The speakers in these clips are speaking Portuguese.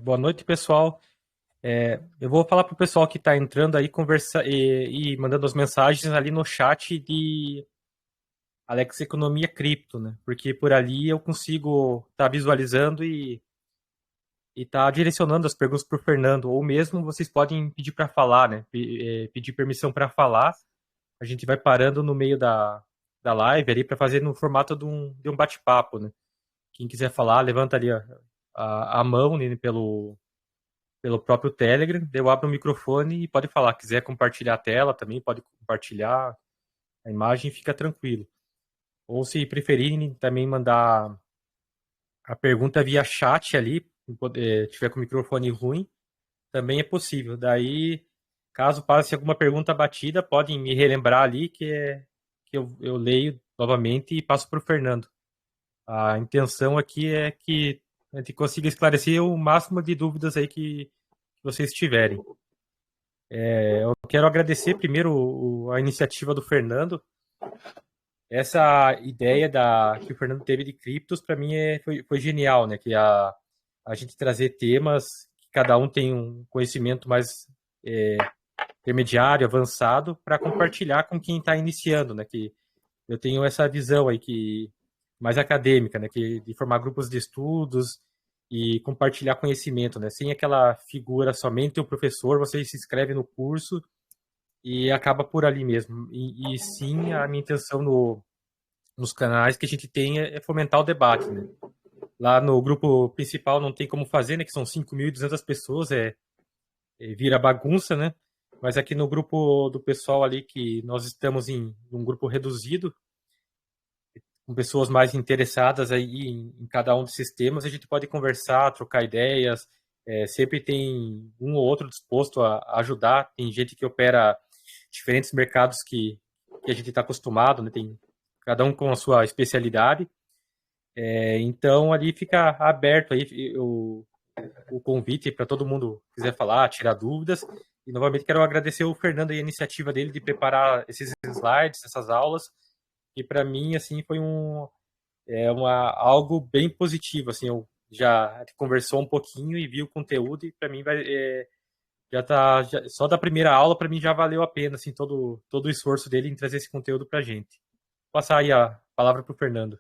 Boa noite, pessoal. Eu vou falar para o pessoal que está entrando aí conversa e mandando as mensagens ali no chat de Alex Economia Cripto, né? Porque por ali eu consigo estar visualizando e estar direcionando as perguntas para o Fernando, ou mesmo vocês podem pedir para falar, né? Pedir permissão para falar. A gente vai parando no meio da live ali para fazer no formato de um bate-papo, né? Quem quiser falar, levanta ali a mão, né, pelo próprio Telegram, daí eu abro o microfone e pode falar. Quiser compartilhar a tela também, pode compartilhar a imagem, fica tranquilo. Ou se preferirem também mandar a pergunta via chat ali, tiver com o microfone ruim, também é possível. Daí, caso passe alguma pergunta batida, podem me relembrar ali que eu leio novamente e passo para o Fernando. A intenção aqui é que a gente consiga esclarecer o máximo de dúvidas aí que vocês tiverem. Eu quero agradecer primeiro a iniciativa do Fernando. Essa ideia que o Fernando teve de criptos, para mim, foi genial, né? Que a gente trazer temas que cada um tem um conhecimento mais é, intermediário, avançado, para compartilhar com quem está iniciando, né? Que eu tenho essa visão aí que mais acadêmica, né? Que de formar grupos de estudos e compartilhar conhecimento, né? Sem aquela figura somente o professor, você se inscreve no curso e acaba por ali mesmo. E sim, a minha intenção nos canais que a gente tem é fomentar o debate, né? Lá no grupo principal não tem como fazer, né? Que são 5.200 pessoas, vira bagunça, né? Mas aqui no grupo do pessoal ali que nós estamos em um grupo reduzido, com pessoas mais interessadas aí em cada um desses temas, a gente pode conversar, trocar ideias, sempre tem um ou outro disposto a ajudar, tem gente que opera diferentes mercados que a gente está acostumado, né? Tem cada um com a sua especialidade. Então ali fica aberto aí o convite para todo mundo que quiser falar, tirar dúvidas. E novamente quero agradecer o Fernando e a iniciativa dele de preparar esses slides, essas aulas, que para mim assim foi algo bem positivo. Assim, eu já conversou um pouquinho e vi o conteúdo e para mim só da primeira aula para mim já valeu a pena assim todo o esforço dele em trazer esse conteúdo para a gente. Vou passar aí a palavra para o Fernando.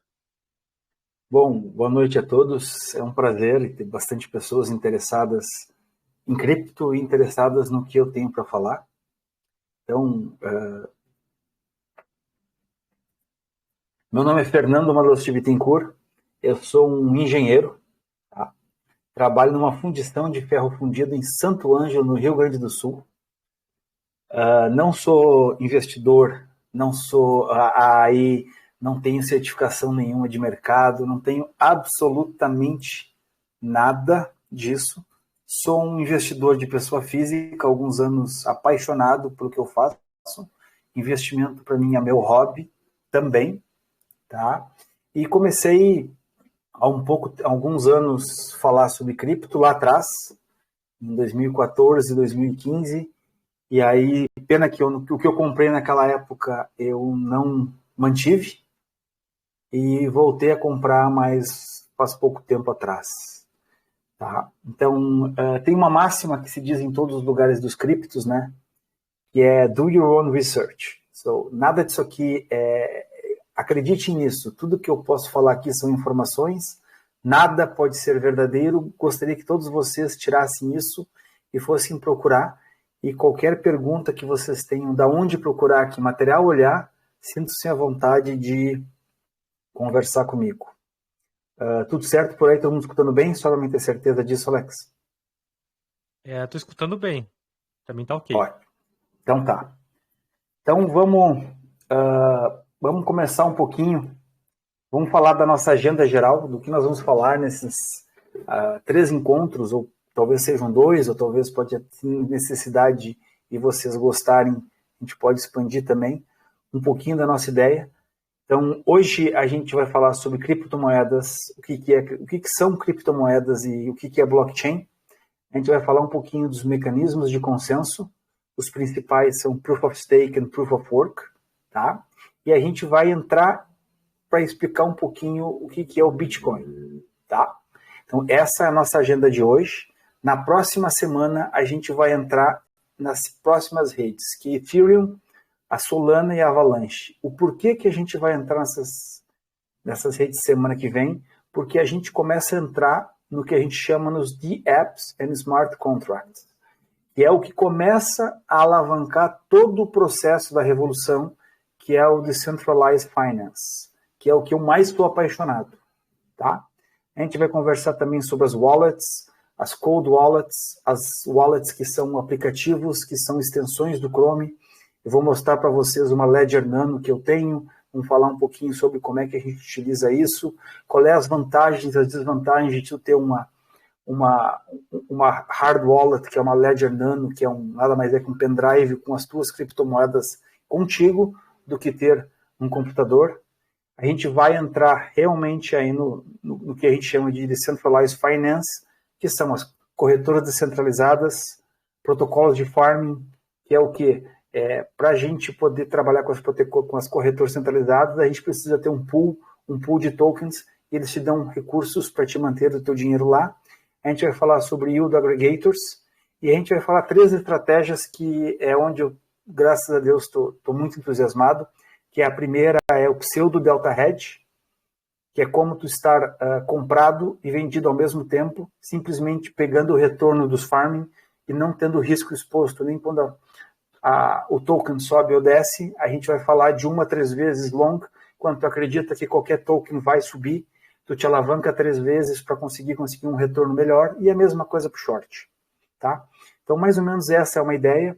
Bom, boa noite a todos. É um prazer ter bastante pessoas interessadas em cripto e interessadas no que eu tenho para falar. Então, meu nome é Fernando Madalosti Bittencourt. Eu sou um engenheiro. Tá? Trabalho numa fundição de ferro fundido em Santo Ângelo, no Rio Grande do Sul. Não sou investidor, não sou aí, não tenho certificação nenhuma de mercado, não tenho absolutamente nada disso. Sou um investidor de pessoa física, há alguns anos apaixonado pelo que eu faço. Investimento para mim é meu hobby também, tá? E comecei há alguns anos falar sobre cripto lá atrás, em 2014, 2015. E aí, pena que o que eu comprei naquela época eu não mantive e voltei a comprar, mas faz pouco tempo atrás. Tá? Então, tem uma máxima que se diz em todos os lugares dos criptos, né? Que é do your own research. So, nada disso aqui acredite nisso. Tudo que eu posso falar aqui são informações. Nada pode ser verdadeiro. Gostaria que todos vocês tirassem isso e fossem procurar. E qualquer pergunta que vocês tenham, da onde procurar, que material olhar, sintam-se à vontade de conversar comigo. Tudo certo por aí? Todo mundo escutando bem? Só para mim ter certeza disso, Alex. Tô escutando bem. Também tá ok. Ótimo. Então tá. Então vamos começar um pouquinho. Vamos falar da nossa agenda geral, do que nós vamos falar nesses 3 encontros, ou talvez sejam 2, ou talvez pode ter necessidade e vocês gostarem, a gente pode expandir também um pouquinho da nossa ideia. Então, hoje a gente vai falar sobre criptomoedas, o que são criptomoedas e o que é blockchain. A gente vai falar um pouquinho dos mecanismos de consenso. Os principais são Proof of Stake e Proof of Work. Tá? E a gente vai entrar para explicar um pouquinho o que é o Bitcoin. Tá? Então, essa é a nossa agenda de hoje. Na próxima semana, a gente vai entrar nas próximas redes, que é Ethereum, a Solana e a Avalanche. O porquê que a gente vai entrar nessas redes semana que vem? Porque a gente começa a entrar no que a gente chama nos DApps and Smart Contracts, que é o que começa a alavancar todo o processo da revolução, que é o Decentralized Finance, que é o que eu mais estou apaixonado. Tá? A gente vai conversar também sobre as wallets, as cold wallets, as wallets que são aplicativos, que são extensões do Chrome. Eu vou mostrar para vocês uma Ledger Nano que eu tenho, vamos falar um pouquinho sobre como é que a gente utiliza isso, qual é as vantagens e as desvantagens de tu ter uma hard wallet, que é uma Ledger Nano, que é nada mais é que um pendrive com as tuas criptomoedas contigo, do que ter um computador. A gente vai entrar realmente aí no que a gente chama de Decentralized Finance, que são as corretoras descentralizadas, protocolos de farming, que é o que? Para a gente poder trabalhar com as corretoras centralizadas, a gente precisa ter um pool de tokens, e eles te dão recursos para te manter o teu dinheiro lá. A gente vai falar sobre yield aggregators, e a gente vai falar 3 estratégias que é onde eu, graças a Deus, estou muito entusiasmado, que a primeira é o pseudo delta hedge, que é como tu estar comprado e vendido ao mesmo tempo, simplesmente pegando o retorno dos farming e não tendo risco exposto, nem quando o token sobe ou desce. A gente vai falar de 1 a 3 vezes long, quando tu acredita que qualquer token vai subir, tu te alavanca 3 vezes para conseguir um retorno melhor, e a mesma coisa para o short. Tá? Então, mais ou menos essa é uma ideia.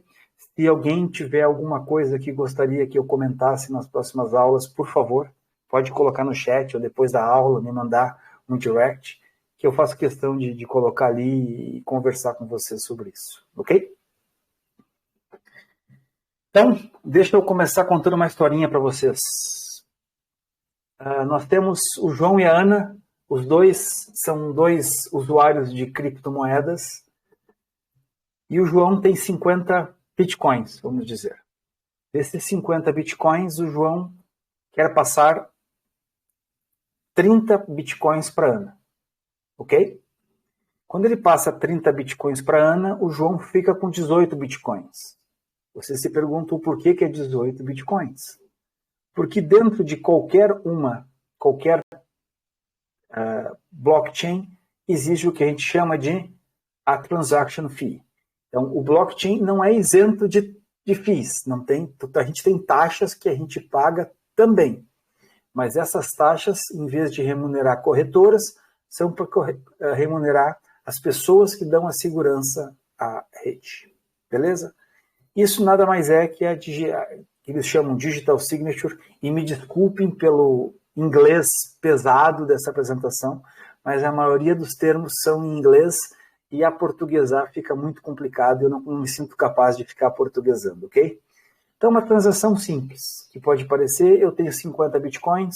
Se alguém tiver alguma coisa que gostaria que eu comentasse nas próximas aulas, por favor, pode colocar no chat ou depois da aula, me mandar um direct, que eu faço questão de colocar ali e conversar com vocês sobre isso, ok? Então, deixa eu começar contando uma historinha para vocês. Nós temos o João e a Ana, os dois são 2 usuários de criptomoedas, e o João tem 50 bitcoins, vamos dizer. Desses 50 bitcoins, o João quer passar 30 bitcoins para a Ana, ok? Quando ele passa 30 bitcoins para a Ana, o João fica com 18 bitcoins. Você se pergunta o porquê que é 18 bitcoins. Porque dentro de qualquer blockchain, exige o que a gente chama de a transaction fee. Então, o blockchain não é isento de fees. A gente tem taxas que a gente paga também. Mas essas taxas, em vez de remunerar corretoras, são para remunerar as pessoas que dão a segurança à rede. Beleza? Isso nada mais é que eles chamam Digital Signature, e me desculpem pelo inglês pesado dessa apresentação, mas a maioria dos termos são em inglês, e aportuguesar fica muito complicado, eu não me sinto capaz de ficar portuguesando, ok? Então, uma transação simples, que pode parecer, eu tenho 50 bitcoins,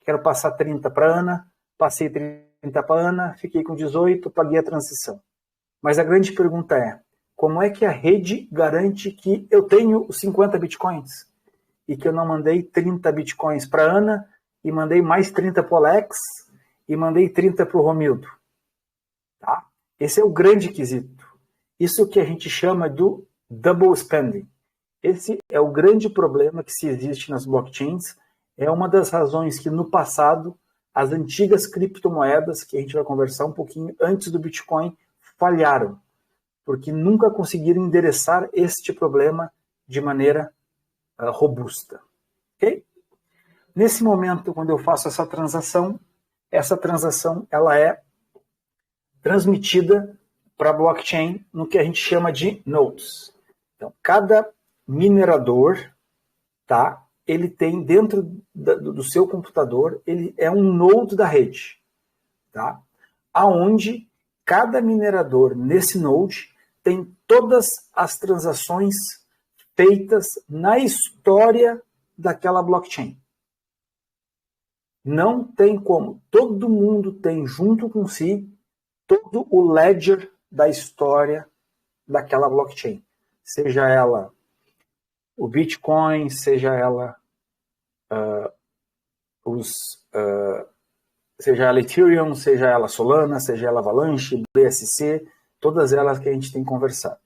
quero passar 30 para a Ana, passei 30 para a Ana, fiquei com 18, paguei a transição. Mas a grande pergunta é, como é que a rede garante que eu tenho os 50 bitcoins e que eu não mandei 30 bitcoins para a Ana e mandei mais 30 para o Alex e mandei 30 para o Romildo? Tá? Esse é o grande quesito. Isso que a gente chama do double spending. Esse é o grande problema que se existe nas blockchains. É uma das razões que no passado as antigas criptomoedas, que a gente vai conversar um pouquinho antes do Bitcoin, falharam, porque nunca conseguiram endereçar este problema de maneira robusta. Okay? Nesse momento, quando eu faço essa transação ela é transmitida para a blockchain no que a gente chama de nodes. Então, cada minerador, tá, ele tem dentro do seu computador, ele é um node da rede, tá? Aonde cada minerador nesse node tem todas as transações feitas na história daquela blockchain. Não tem como. Todo mundo tem junto com si todo o ledger da história daquela blockchain. Seja ela o Bitcoin, seja ela seja ela Ethereum, seja ela Solana, seja ela Avalanche, BSC, Todas elas que a gente tem conversado.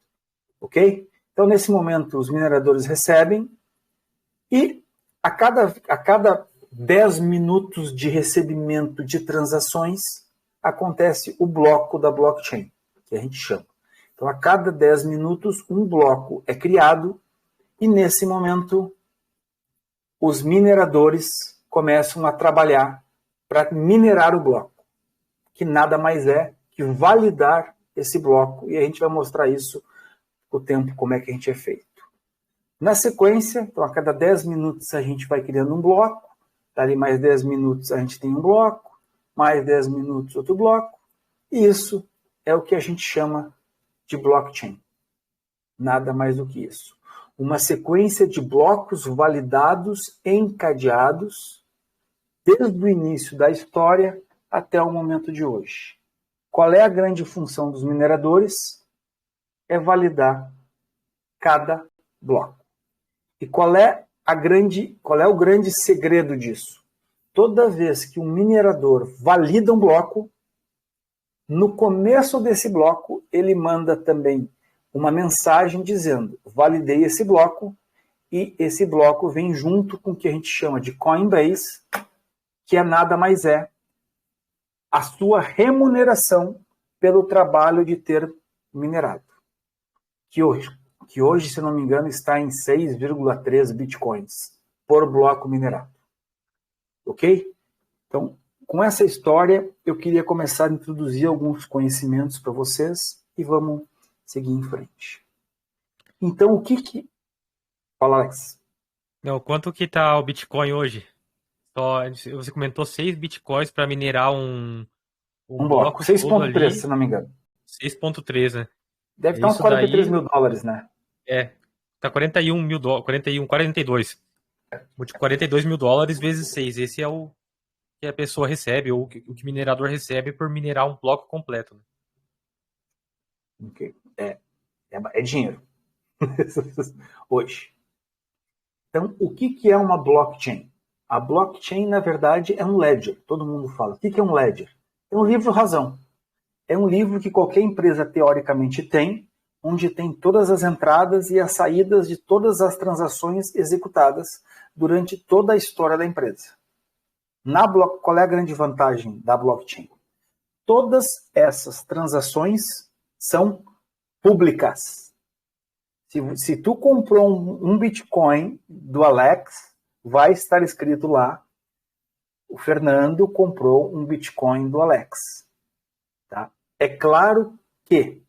Ok? Então, nesse momento, os mineradores recebem e a cada 10 minutos de recebimento de transações, acontece o bloco da blockchain, que a gente chama. Então, a cada 10 minutos, um bloco é criado e, nesse momento, os mineradores começam a trabalhar para minerar o bloco, que nada mais é que validar esse bloco, e a gente vai mostrar isso com o tempo, como é que a gente é feito. Na sequência, então, a cada 10 minutos a gente vai criando um bloco, dali mais 10 minutos a gente tem um bloco, mais 10 minutos outro bloco, e isso é o que a gente chama de blockchain. Nada mais do que isso. Uma sequência de blocos validados, encadeados, desde o início da história até o momento de hoje. Qual é a grande função dos mineradores? É validar cada bloco. E qual é o grande segredo disso? Toda vez que um minerador valida um bloco, no começo desse bloco, ele manda também uma mensagem dizendo: validei esse bloco, e esse bloco vem junto com o que a gente chama de Coinbase, que é nada mais é a sua remuneração pelo trabalho de ter minerado. Que hoje, se não me engano, está em 6,3 bitcoins por bloco minerado. Ok? Então, com essa história, eu queria começar a introduzir alguns conhecimentos para vocês e vamos seguir em frente. Então, o que... Fala, Alex. Não, quanto que tá o Bitcoin hoje? Você comentou 6 Bitcoins para minerar um bloco. bloco todo 6,3, ali. se não me engano. 6,3, né? Deve estar uns 43 mil dólares, né? Tá 41 mil dólares, 42. 42 mil dólares vezes 6. Esse é o que a pessoa recebe, ou o que o minerador recebe por minerar um bloco completo. Né? Okay. É dinheiro. Hoje. Então, o que é uma blockchain? A blockchain, na verdade, é um ledger. Todo mundo fala. O que é um ledger? É um livro-razão. É um livro que qualquer empresa, teoricamente, tem, onde tem todas as entradas e as saídas de todas as transações executadas durante toda a história da empresa. Qual é a grande vantagem da blockchain? Todas essas transações são públicas. Se tu comprou um Bitcoin do Alex, vai estar escrito lá: o Fernando comprou um Bitcoin do Alex. Tá? É claro que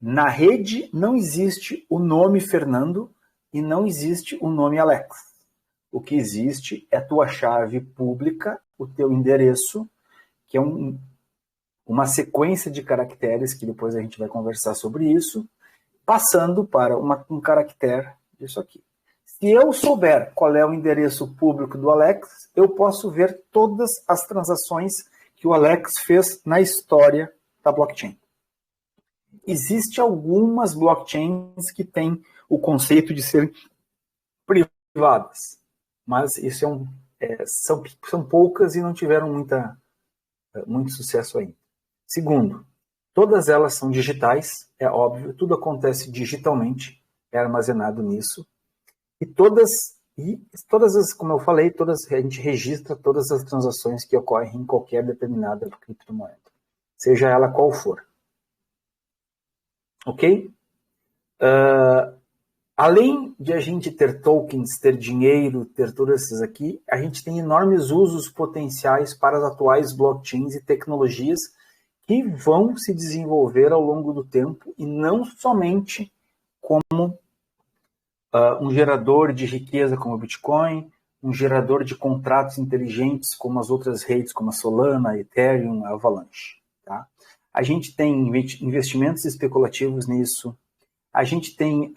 na rede não existe o nome Fernando e não existe o nome Alex. O que existe é a tua chave pública, o teu endereço, que é uma sequência de caracteres, que depois a gente vai conversar sobre isso, passando para um caractere disso aqui. Se eu souber qual é o endereço público do Alex, eu posso ver todas as transações que o Alex fez na história da blockchain. Existem algumas blockchains que têm o conceito de serem privadas, mas isso são poucas e não tiveram muito sucesso ainda. Segundo, todas elas são digitais, é óbvio, tudo acontece digitalmente, é armazenado nisso. E todas as, como eu falei, a gente registra todas as transações que ocorrem em qualquer determinada criptomoeda, seja ela qual for. Ok? Além de a gente ter tokens, ter dinheiro, ter todos esses aqui, a gente tem enormes usos potenciais para as atuais blockchains e tecnologias que vão se desenvolver ao longo do tempo, e não somente como um gerador de riqueza como o Bitcoin, um gerador de contratos inteligentes como as outras redes, como a Solana, a Ethereum, a Avalanche. Tá? A gente tem investimentos especulativos nisso, a gente tem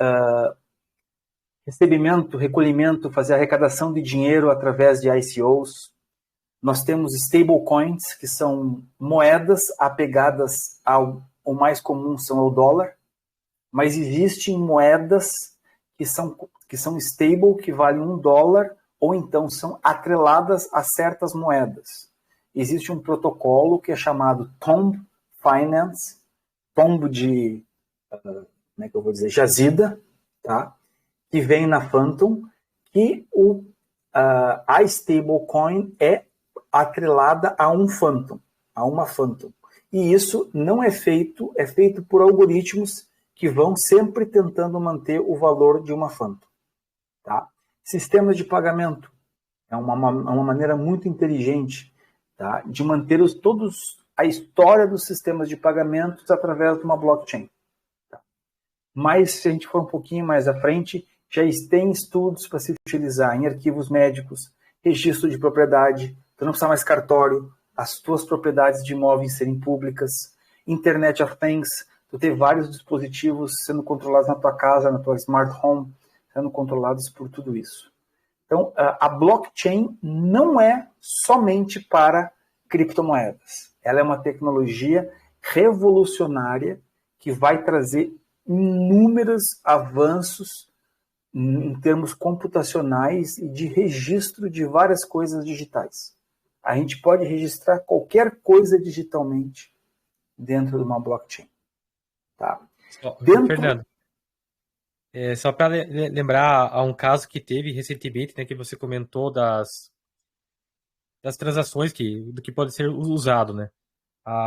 recebimento, recolhimento, fazer arrecadação de dinheiro através de ICOs. Nós temos stablecoins, que são moedas apegadas o mais comum são ao dólar, mas existem moedas que são stable, que valem $1, ou então são atreladas a certas moedas. Existe um protocolo que é chamado Tomb Finance, tombo de, como é que eu vou dizer, jazida, tá? Que vem na Phantom, que a stablecoin é atrelada a um Phantom, a uma Phantom. E isso não é feito por algoritmos que vão sempre tentando manter o valor de uma Phantom. Tá? Sistemas de pagamento é uma maneira muito inteligente, tá? De manter a história dos sistemas de pagamentos através de uma blockchain. Tá? Mas se a gente for um pouquinho mais à frente, já tem estudos para se utilizar em arquivos médicos, registro de propriedade, tu não precisa mais cartório, as tuas propriedades de imóveis serem públicas, Internet of Things, tu ter vários dispositivos sendo controlados na tua casa, na tua smart home, sendo controlados por tudo isso. Então, a blockchain não é somente para criptomoedas. Ela é uma tecnologia revolucionária que vai trazer inúmeros avanços em termos computacionais e de registro de várias coisas digitais. A gente pode registrar qualquer coisa digitalmente dentro de uma blockchain. Tá? Fernando, só para lembrar a um caso que teve recentemente, né, que você comentou das transações do que pode ser usado, né?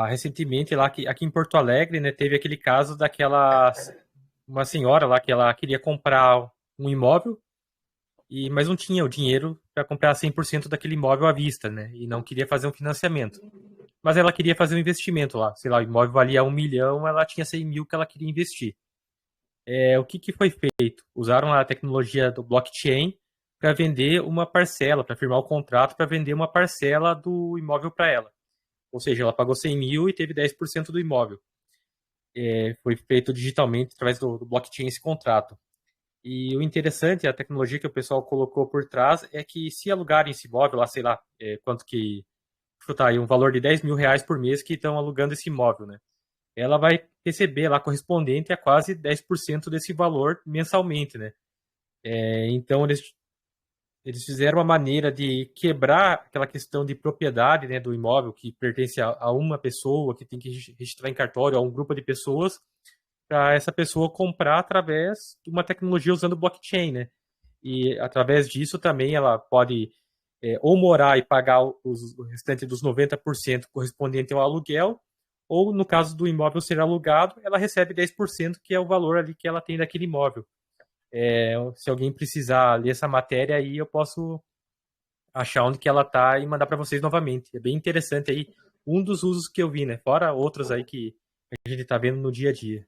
Recentemente lá aqui em Porto Alegre, né, teve aquele caso uma senhora lá que ela queria comprar um imóvel, mas não tinha o dinheiro para comprar 100% daquele imóvel à vista, né? E não queria fazer um financiamento. Mas ela queria fazer um investimento lá. Sei lá, o imóvel valia 1 milhão, ela tinha 100 mil que ela queria investir. O que foi feito? Usaram a tecnologia do blockchain para vender uma parcela, para firmar o contrato para vender uma parcela do imóvel para ela. Ou seja, ela pagou 100 mil e teve 10% do imóvel. Foi feito digitalmente através do blockchain esse contrato. E o interessante, a tecnologia que o pessoal colocou por trás é que se alugarem esse imóvel lá, sei lá, quanto que, chutar aí, um valor de 10 mil reais por mês que estão alugando esse imóvel, né? Ela vai receber lá correspondente a quase 10% desse valor mensalmente, né? Então, eles fizeram uma maneira de quebrar aquela questão de propriedade, né, do imóvel que pertence a uma pessoa, que tem que registrar em cartório, a um grupo de pessoas, para essa pessoa comprar através de uma tecnologia usando blockchain, né? E através disso também ela pode ou morar e pagar o restante dos 90% correspondente ao aluguel, ou no caso do imóvel ser alugado, ela recebe 10%, que é o valor ali que ela tem daquele imóvel. Se alguém precisar ler essa matéria aí, eu posso achar onde que ela tá e mandar para vocês novamente. É bem interessante aí, um dos usos que eu vi, né? Fora outros aí que a gente tá vendo no dia a dia.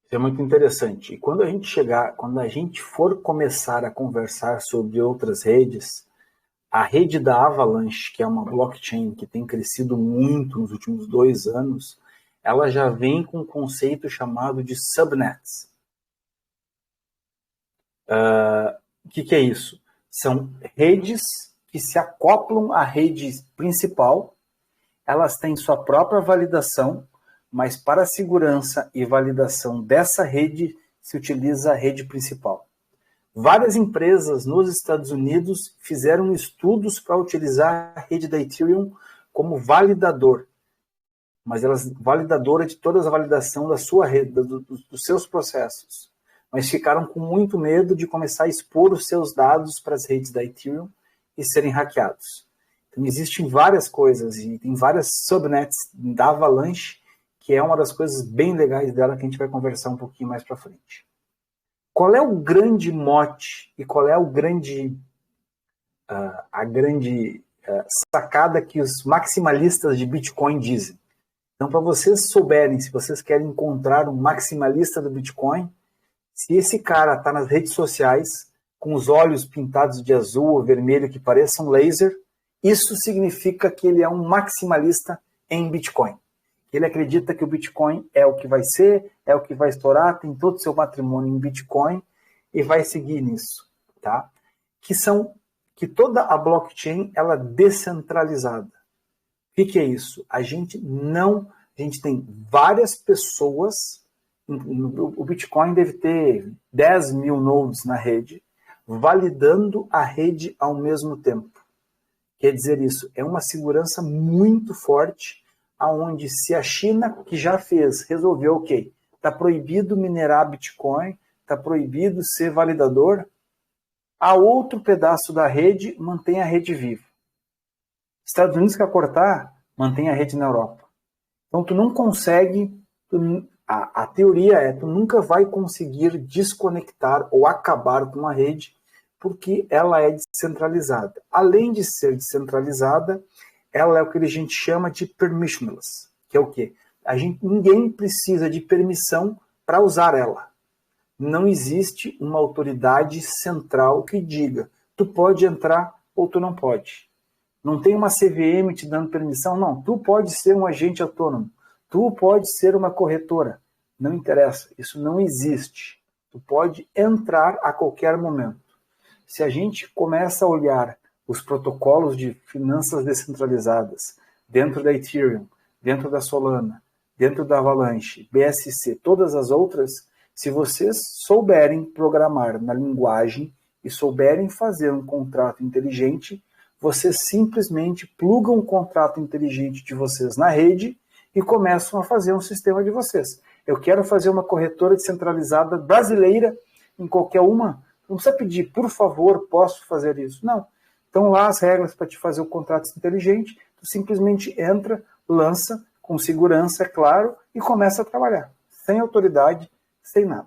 Isso é muito interessante. E quando a gente for começar a conversar sobre outras redes, a rede da Avalanche, que é uma blockchain que tem crescido muito nos últimos 2 anos, ela já vem com um conceito chamado de subnets. O que é isso? São redes que se acoplam à rede principal, elas têm sua própria validação, mas para a segurança e validação dessa rede se utiliza a rede principal. Várias empresas nos Estados Unidos fizeram estudos para utilizar a rede da Ethereum como validador, mas validadora de toda a validação da sua rede, dos seus processos. Mas ficaram com muito medo de começar a expor os seus dados para as redes da Ethereum e serem hackeados. Então existem várias coisas e tem várias subnets da Avalanche, que é uma das coisas bem legais dela que a gente vai conversar um pouquinho mais para frente. Qual é o grande mote e qual é a grande sacada que os maximalistas de Bitcoin dizem? Então, para vocês souberem, se vocês querem encontrar um maximalista do Bitcoin, se esse cara está nas redes sociais com os olhos pintados de azul ou vermelho que pareçam laser, isso significa que ele é um maximalista em Bitcoin. Ele acredita que o Bitcoin é o que vai ser, é o que vai estourar, tem todo o seu patrimônio em Bitcoin e vai seguir nisso, tá? Que toda a blockchain ela é descentralizada. O que é isso? A gente tem várias pessoas, o Bitcoin deve ter 10 mil nodes na rede, validando a rede ao mesmo tempo. Quer dizer isso, é uma segurança muito forte, aonde se a China, que já fez, resolveu, ok, está proibido minerar Bitcoin, está proibido ser validador, a outro pedaço da rede mantém a rede viva. Estados Unidos quer cortar, mantém a rede na Europa. Então tu não consegue, a teoria é, tu nunca vai conseguir desconectar ou acabar com a rede, porque ela é descentralizada. Além de ser descentralizada, ela é o que a gente chama de permissionless, que é o quê? Ninguém precisa de permissão para usar ela. Não existe uma autoridade central que diga, tu pode entrar ou tu não pode. Não tem uma CVM te dando permissão, não. Tu pode ser um agente autônomo. Tu pode ser uma corretora. Não interessa, isso não existe. Tu pode entrar a qualquer momento. Se a gente começa a olhar os protocolos de finanças descentralizadas dentro da Ethereum, dentro da Solana, dentro da Avalanche, BSC, todas as outras, se vocês souberem programar na linguagem e souberem fazer um contrato inteligente, vocês simplesmente plugam o contrato inteligente de vocês na rede e começam a fazer um sistema de vocês. Eu quero fazer uma corretora descentralizada brasileira em qualquer uma. Não precisa pedir, por favor, posso fazer isso. Não. Estão lá as regras para te fazer o contrato inteligente, tu simplesmente entra, lança, com segurança, é claro, e começa a trabalhar. Sem autoridade, sem nada.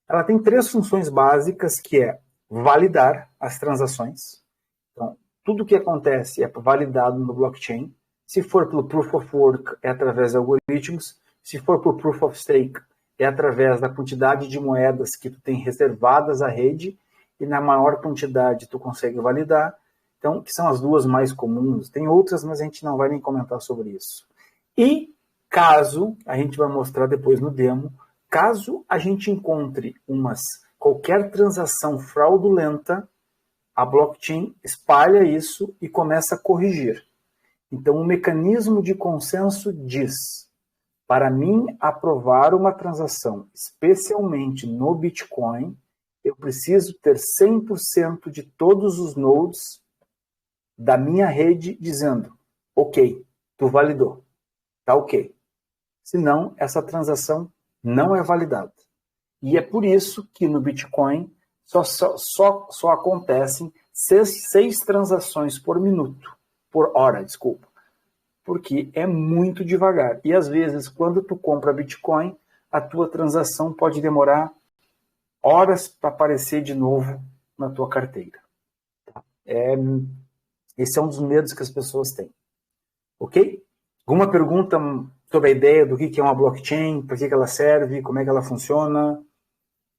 Ela tem 3 funções básicas, que é validar as transações. Então, tudo que acontece é validado no blockchain. Se for pelo Proof of Work, é através de algoritmos. Se for por Proof of Stake, é através da quantidade de moedas que tu tem reservadas à rede, e na maior quantidade tu consegue validar. Então, que são as 2 mais comuns. Tem outras, mas a gente não vai nem comentar sobre isso. E caso, a gente vai mostrar depois no demo, caso a gente encontre qualquer transação fraudulenta, a blockchain espalha isso e começa a corrigir. Então, o mecanismo de consenso diz, para mim aprovar uma transação, especialmente no Bitcoin, eu preciso ter 100% de todos os nodes da minha rede dizendo, ok, tu validou, tá ok. Senão, essa transação não é validada. E é por isso que no Bitcoin só acontecem 6 transações por hora, desculpa. Porque é muito devagar. E às vezes, quando tu compra Bitcoin, a tua transação pode demorar horas para aparecer de novo na tua carteira. Esse é um dos medos que as pessoas têm. Ok? Alguma pergunta sobre a ideia do que é uma blockchain, para que ela serve, como é que ela funciona?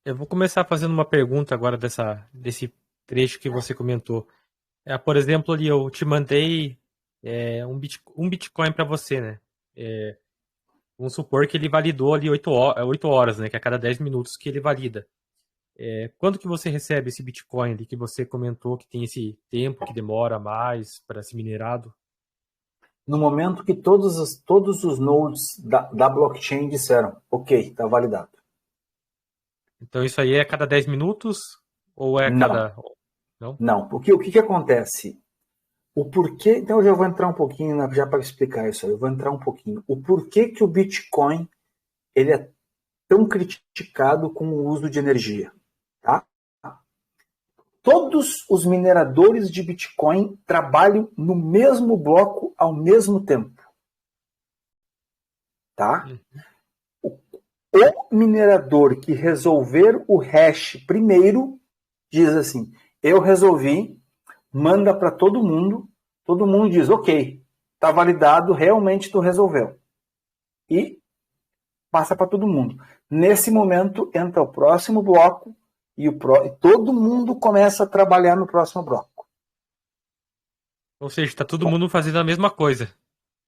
Eu vou começar fazendo uma pergunta agora desse trecho que você comentou. Por exemplo, ali eu te mandei um Bitcoin para você, né? Vamos supor que ele validou ali 8 horas, né? Que é a cada 10 minutos que ele valida. Quando que você recebe esse Bitcoin ali que você comentou que tem esse tempo que demora mais para ser minerado? No momento que todos os nodes da blockchain disseram, ok, está validado. Então isso aí é a cada 10 minutos? Ou é a cada... Não? Não, porque o que acontece? O porquê, então eu já vou entrar um pouquinho, já para explicar isso aí, eu vou entrar um pouquinho. O porquê que o Bitcoin ele é tão criticado com o uso de energia, tá? Todos os mineradores de Bitcoin trabalham no mesmo bloco ao mesmo tempo, tá? O minerador que resolver o hash primeiro diz assim, eu resolvi, manda para todo mundo diz, ok, está validado, realmente tu resolveu. E passa para todo mundo. Nesse momento, entra o próximo bloco e todo mundo começa a trabalhar no próximo bloco. Ou seja, está todo mundo fazendo a mesma coisa.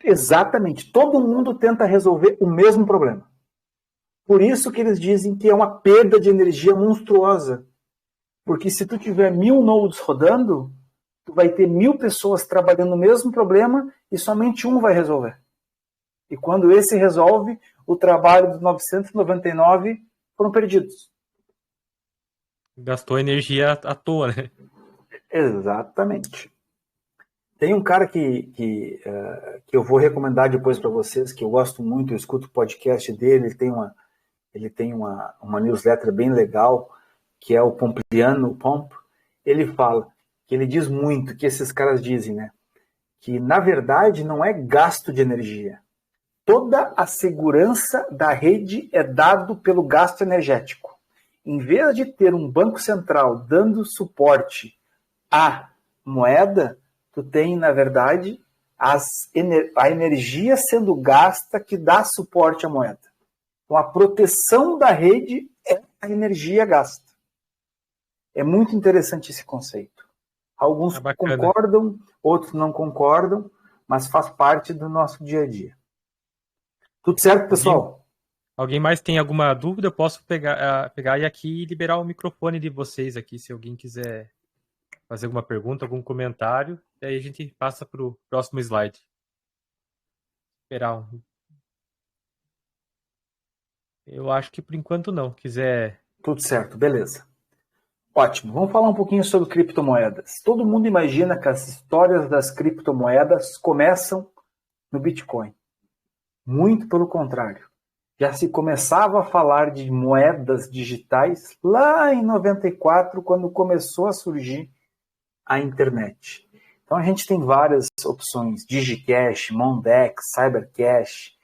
Exatamente. Todo mundo tenta resolver o mesmo problema. Por isso que eles dizem que é uma perda de energia monstruosa. Porque se tu tiver 1000 nodes rodando, tu vai ter 1000 pessoas trabalhando no mesmo problema e somente um vai resolver. E quando esse resolve, o trabalho dos 999 foram perdidos. Gastou energia à toa, né? Exatamente. Tem um cara que eu vou recomendar depois para vocês, que eu gosto muito, eu escuto o podcast dele, ele tem uma newsletter bem legal, que é o Pompliano Pomp. Ele fala que ele diz muito, que esses caras dizem, né? Que na verdade não é gasto de energia. Toda a segurança da rede é dado pelo gasto energético. Em vez de ter um banco central dando suporte à moeda, tu tem, na verdade, a energia sendo gasta que dá suporte à moeda. Então, a proteção da rede é a energia gasta. É muito interessante esse conceito. Alguns concordam, outros não concordam, mas faz parte do nosso dia a dia. Tudo certo, pessoal? Alguém mais tem alguma dúvida? Eu posso pegar e aqui liberar o microfone de vocês aqui, se alguém quiser fazer alguma pergunta, algum comentário. Daí a gente passa para o próximo slide. Esperar um. Eu acho que por enquanto não. Quiser. Tudo certo, beleza. Ótimo. Vamos falar um pouquinho sobre criptomoedas. Todo mundo imagina que as histórias das criptomoedas começam no Bitcoin. Muito pelo contrário. Já se começava a falar de moedas digitais lá em 94, quando começou a surgir a internet. Então a gente tem várias opções: DigiCash, Mondex, CyberCash,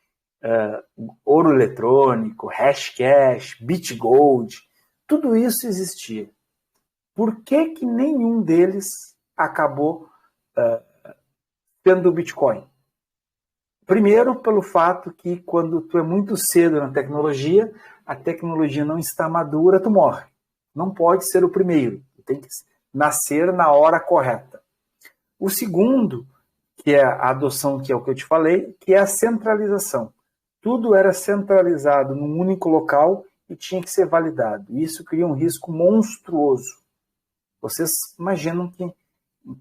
ouro eletrônico, Hashcash, BitGold. Tudo isso existia. Por que nenhum deles acabou tendo o Bitcoin? Primeiro, pelo fato que quando tu é muito cedo na tecnologia, a tecnologia não está madura, tu morre. Não pode ser o primeiro. Tem que nascer na hora correta. O segundo, que é a adoção, que é o que eu te falei, que é a centralização. Tudo era centralizado num único local e tinha que ser validado. E isso cria um risco monstruoso. Vocês imaginam que,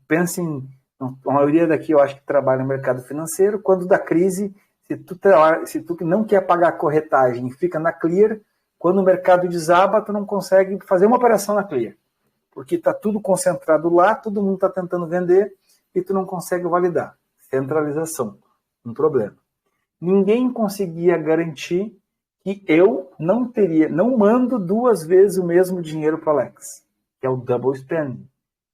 pensem, a maioria daqui eu acho que trabalha no mercado financeiro, quando da crise, se tu não quer pagar a corretagem e fica na Clear, quando o mercado desaba, tu não consegue fazer uma operação na Clear. Porque está tudo concentrado lá, todo mundo está tentando vender e tu não consegue validar. Centralização, um problema. Ninguém conseguia garantir que eu não mando 2 vezes o mesmo dinheiro para o Alex, que é o double spending,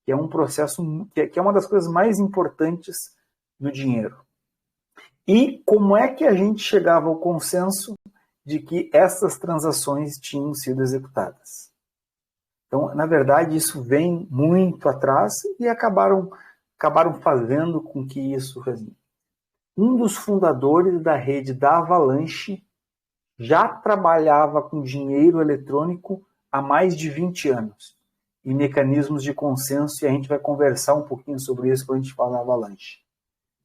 que é um processo que é uma das coisas mais importantes no dinheiro. E como é que a gente chegava ao consenso de que essas transações tinham sido executadas? Então, na verdade, isso vem muito atrás e acabaram fazendo com que isso fazia. Um dos fundadores da rede da Avalanche já trabalhava com dinheiro eletrônico há mais de 20 anos, em mecanismos de consenso, e a gente vai conversar um pouquinho sobre isso quando a gente fala da Avalanche.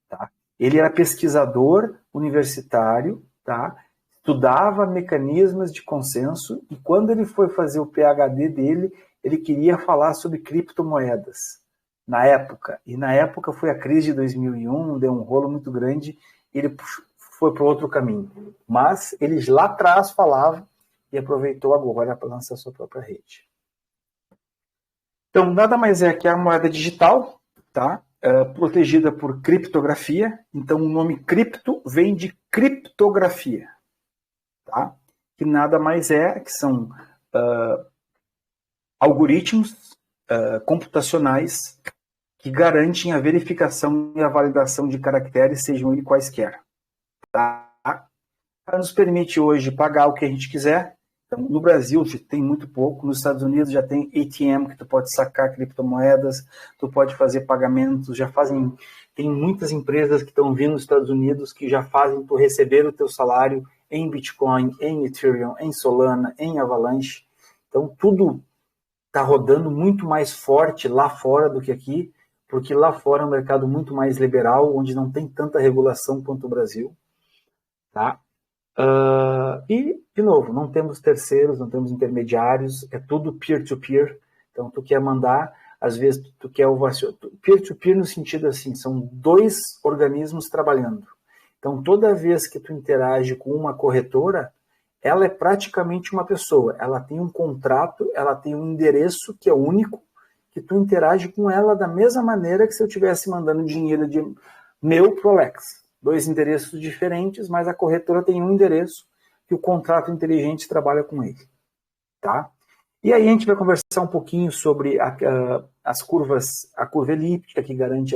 Tá? Ele era pesquisador universitário, tá? Estudava mecanismos de consenso, e quando ele foi fazer o PhD dele, ele queria falar sobre criptomoedas. Na época foi a crise de 2001, deu um rolo muito grande, e ele foi para outro caminho. Mas ele lá atrás falava e aproveitou agora para lançar sua própria rede. Então, nada mais é que a moeda digital, tá? Protegida por criptografia. Então, o nome cripto vem de criptografia, tá? Que nada mais é que são algoritmos computacionais que garantem a verificação e a validação de caracteres, sejam eles quaisquer. Tá? Nos permite hoje pagar o que a gente quiser. Então, no Brasil tem muito pouco, nos Estados Unidos já tem ATM que tu pode sacar criptomoedas, tu pode fazer pagamentos, tem muitas empresas que estão vindo nos Estados Unidos que já fazem tu receber o teu salário em Bitcoin, em Ethereum, em Solana, em Avalanche. Então tudo está rodando muito mais forte lá fora do que aqui, porque lá fora é um mercado muito mais liberal, onde não tem tanta regulação quanto o Brasil. Tá? E, de novo, não temos terceiros, não temos intermediários, é tudo peer-to-peer. Então, tu quer mandar, às vezes, tu quer peer-to-peer no sentido assim, são 2 organismos trabalhando. Então, toda vez que tu interage com uma corretora, ela é praticamente uma pessoa. Ela tem um contrato, ela tem um endereço que é único, que tu interage com ela da mesma maneira que se eu estivesse mandando dinheiro de meu pro Alex. 2 endereços diferentes, mas a corretora tem um endereço que o contrato inteligente trabalha com ele. Tá? E aí a gente vai conversar um pouquinho sobre as curvas, a curva elíptica que garante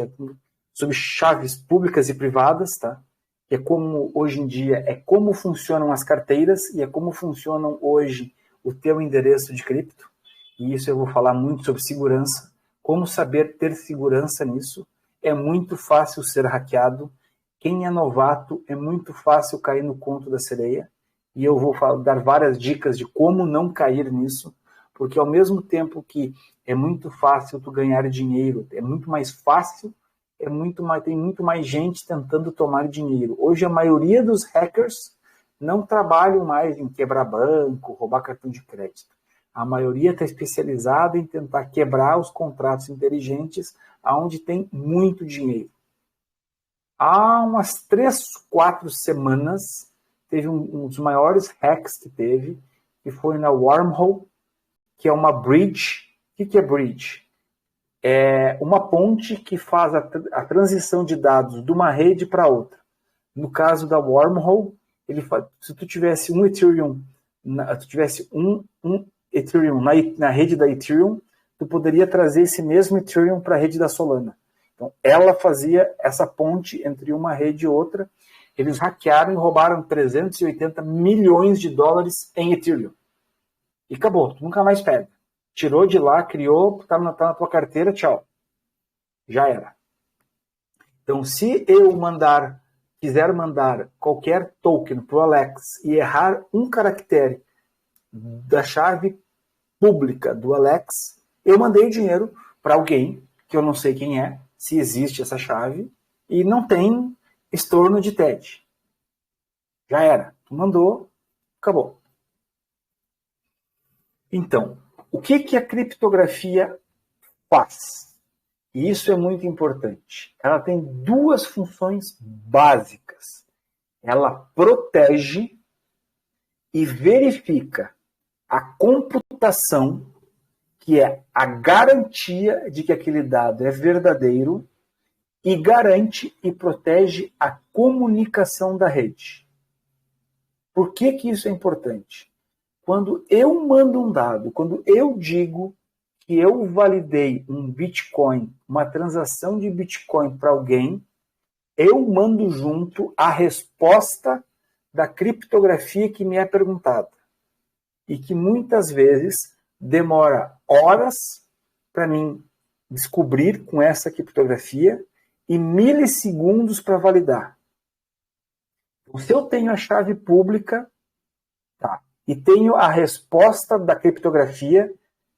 sobre chaves públicas e privadas, tá? Que é como hoje em dia é como funcionam as carteiras e é como funcionam hoje o teu endereço de cripto. E isso eu vou falar muito sobre segurança, como saber ter segurança nisso. É muito fácil ser hackeado. Quem é novato é muito fácil cair no conto da sereia. E eu vou dar várias dicas de como não cair nisso, porque ao mesmo tempo que é muito fácil tu ganhar dinheiro, é muito mais fácil, tem muito mais gente tentando tomar dinheiro. Hoje a maioria dos hackers não trabalham mais em quebrar banco, roubar cartão de crédito. A maioria está especializada em tentar quebrar os contratos inteligentes onde tem muito dinheiro. Há umas 3, 4 semanas, teve um dos maiores hacks que teve, que foi na Wormhole, que é uma bridge. O que é bridge? É uma ponte que faz a transição de dados de uma rede para outra. No caso da Wormhole, se tu tivesse um Ethereum, Ethereum na rede da Ethereum, tu poderia trazer esse mesmo Ethereum para a rede da Solana. Então, ela fazia essa ponte entre uma rede e outra. Eles hackearam e roubaram 380 milhões de dólares em Ethereum. E acabou, tu nunca mais perde. Tirou de lá, criou, tá na tua carteira, tchau. Já era. Então, se eu quiser mandar qualquer token pro Alex e errar um caractere da chave pública do Alex, eu mandei dinheiro para alguém, que eu não sei quem é, se existe essa chave, e não tem estorno de TED. Já era. Tu mandou, acabou. Então, o que a criptografia faz? E isso é muito importante. Ela tem 2 funções básicas. Ela protege e verifica a computação, que é a garantia de que aquele dado é verdadeiro, e garante e protege a comunicação da rede. Por que isso é importante? Quando eu mando um dado, quando eu digo que eu validei um Bitcoin, uma transação de Bitcoin para alguém, eu mando junto a resposta da criptografia que me é perguntada. E que muitas vezes demora horas para mim descobrir com essa criptografia e milissegundos para validar. Então, se eu tenho a chave pública, tá, e tenho a resposta da criptografia,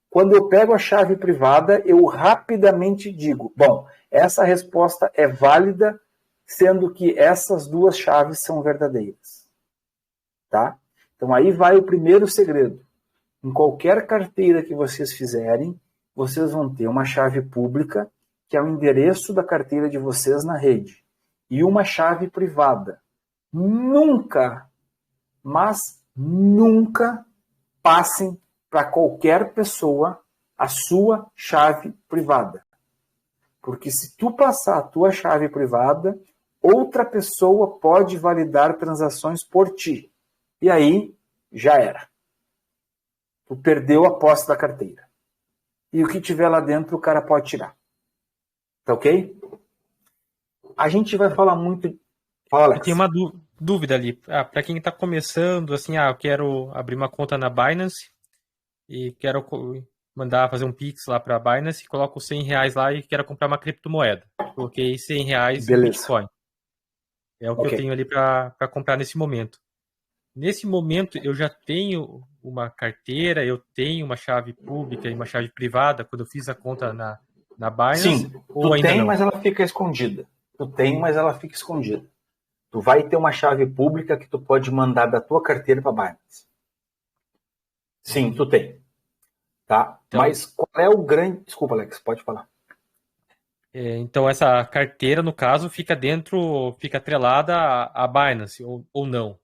quando eu pego a chave privada, eu rapidamente digo, bom, essa resposta é válida, sendo que essas 2 chaves são verdadeiras. Tá? Então aí vai o primeiro segredo. Em qualquer carteira que vocês fizerem, vocês vão ter uma chave pública, que é o endereço da carteira de vocês na rede, e uma chave privada. Nunca, mas nunca passem para qualquer pessoa a sua chave privada. Porque se tu passar a tua chave privada, outra pessoa pode validar transações por ti. E aí, já era. Tu perdeu a posse da carteira. E o que tiver lá dentro, o cara pode tirar. Tá ok? A gente vai falar muito... Fala, Alex. Eu tenho uma dúvida ali. Para quem está começando, assim, eu quero abrir uma conta na Binance e quero mandar fazer um Pix lá para a Binance, coloco R$100 lá e quero comprar uma criptomoeda. Coloquei R$100 em Bitcoin. É o que eu tenho ali para comprar nesse momento. Nesse momento, eu já tenho uma carteira, eu tenho uma chave pública e uma chave privada, quando eu fiz a conta na Binance? Sim, tu tem, mas ela fica escondida. Tu vai ter uma chave pública que tu pode mandar da tua carteira para a Binance. Sim, tu tem. Tá? Então, mas qual é o grande... Desculpa, Alex, pode falar. Então, essa carteira, no caso, fica atrelada à Binance, ou não?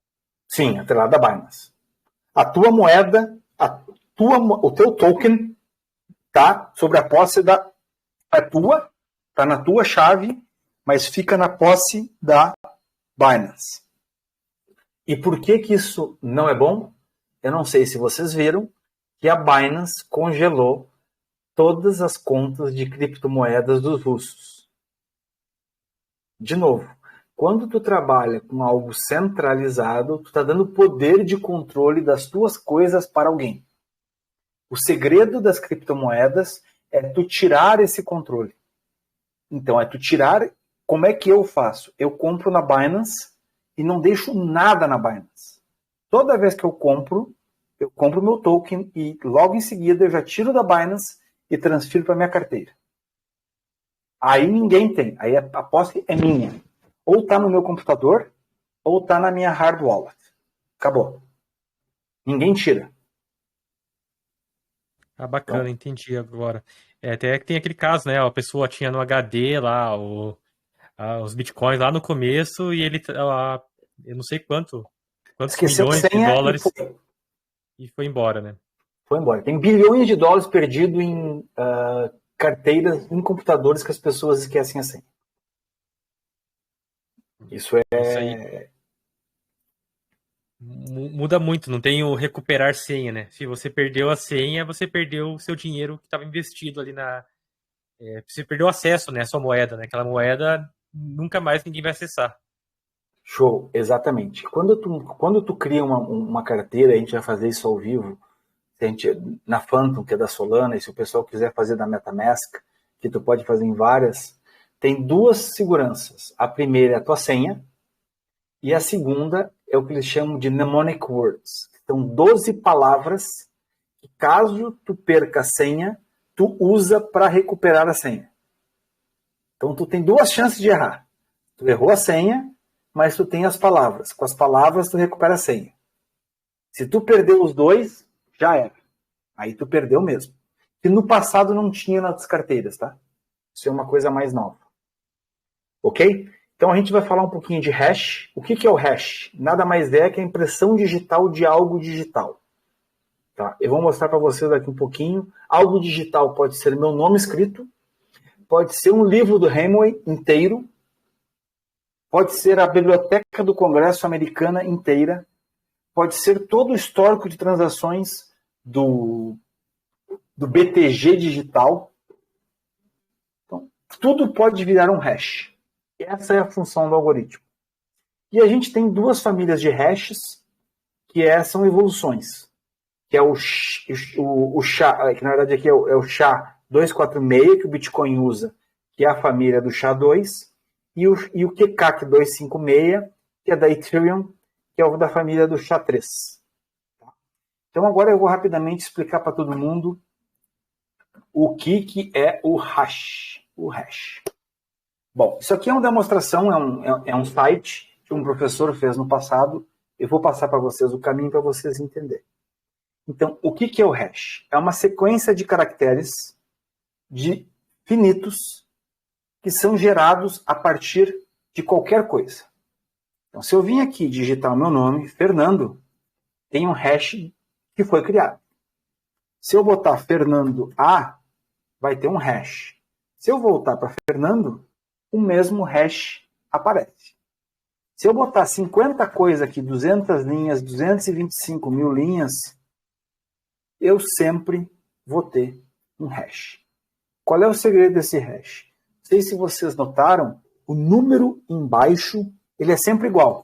Sim, atrelada à Binance. A tua moeda, o teu token tá sobre a posse da tua, tá na tua chave, mas fica na posse da Binance. E por que isso não é bom? Eu não sei se vocês viram que a Binance congelou todas as contas de criptomoedas dos russos. De novo, quando tu trabalha com algo centralizado, tu está dando poder de controle das tuas coisas para alguém. O segredo das criptomoedas é tu tirar esse controle. Então, é tu tirar... Como é que eu faço? Eu compro na Binance e não deixo nada na Binance. Toda vez que eu compro meu token e logo em seguida eu já tiro da Binance e transfiro para minha carteira. Aí ninguém tem. Aí a posse é minha. Ou está no meu computador, ou está na minha hard wallet. Acabou. Ninguém tira. Ah, bacana, entendi agora. Até que tem aquele caso, né? A pessoa tinha no HD lá os bitcoins lá no começo e ele, eu não sei quantos Esqueceu a milhões de senha dólares e foi embora, né? Foi embora. Tem bilhões de dólares perdidos em carteiras, em computadores que as pessoas esquecem a senha. Isso aí muda muito, não tem o recuperar senha, né? Se você perdeu a senha, você perdeu o seu dinheiro que estava investido ali você perdeu acesso, né, à sua moeda, né? Aquela moeda nunca mais ninguém vai acessar. Show, exatamente. Quando tu cria uma carteira, a gente vai fazer isso ao vivo, na Phantom, que é da Solana, e se o pessoal quiser fazer da MetaMask, que tu pode fazer em várias, tem duas seguranças. A primeira é a tua senha, e a segunda é o que eles chamam de mnemonic words. São 12 palavras que, caso tu perca a senha, tu usa para recuperar a senha. Então tu tem duas chances de errar. Tu errou a senha, mas tu tem as palavras. Com as palavras tu recupera a senha. Se tu perdeu os dois, já era. Aí tu perdeu mesmo. Que no passado não tinha nas carteiras, tá? Isso é uma coisa mais nova. Ok? Então a gente vai falar um pouquinho de hash. O que é o hash? Nada mais é que a impressão digital de algo digital. Tá? Eu vou mostrar para vocês aqui um pouquinho. Algo digital pode ser meu nome escrito, pode ser um livro do Hemingway inteiro, pode ser a biblioteca do Congresso americana inteira, pode ser todo o histórico de transações do BTG digital. Então, tudo pode virar um hash. Essa é a função do algoritmo. E a gente tem duas famílias de hashes que são evoluções. Que é o SHA, que na verdade aqui é o SHA-246, que o Bitcoin usa, que é a família do SHA-2, e o QCAC 256, que é da Ethereum, que é o da família do SHA-3. Então agora eu vou rapidamente explicar para todo mundo o que é o hash. O hash. Bom, isso aqui é uma demonstração, é um site que um professor fez no passado. Eu vou passar para vocês o caminho para vocês entenderem. Então, o que é o hash? É uma sequência de caracteres finitos que são gerados a partir de qualquer coisa. Então, se eu vim aqui digitar o meu nome, Fernando, tem um hash que foi criado. Se eu botar Fernando A, vai ter um hash. Se eu voltar para Fernando, o mesmo hash aparece. Se eu botar 50 coisas aqui, 200 linhas, 225 mil linhas, eu sempre vou ter um hash. Qual é o segredo desse hash? Não sei se vocês notaram, o número embaixo, ele é sempre igual.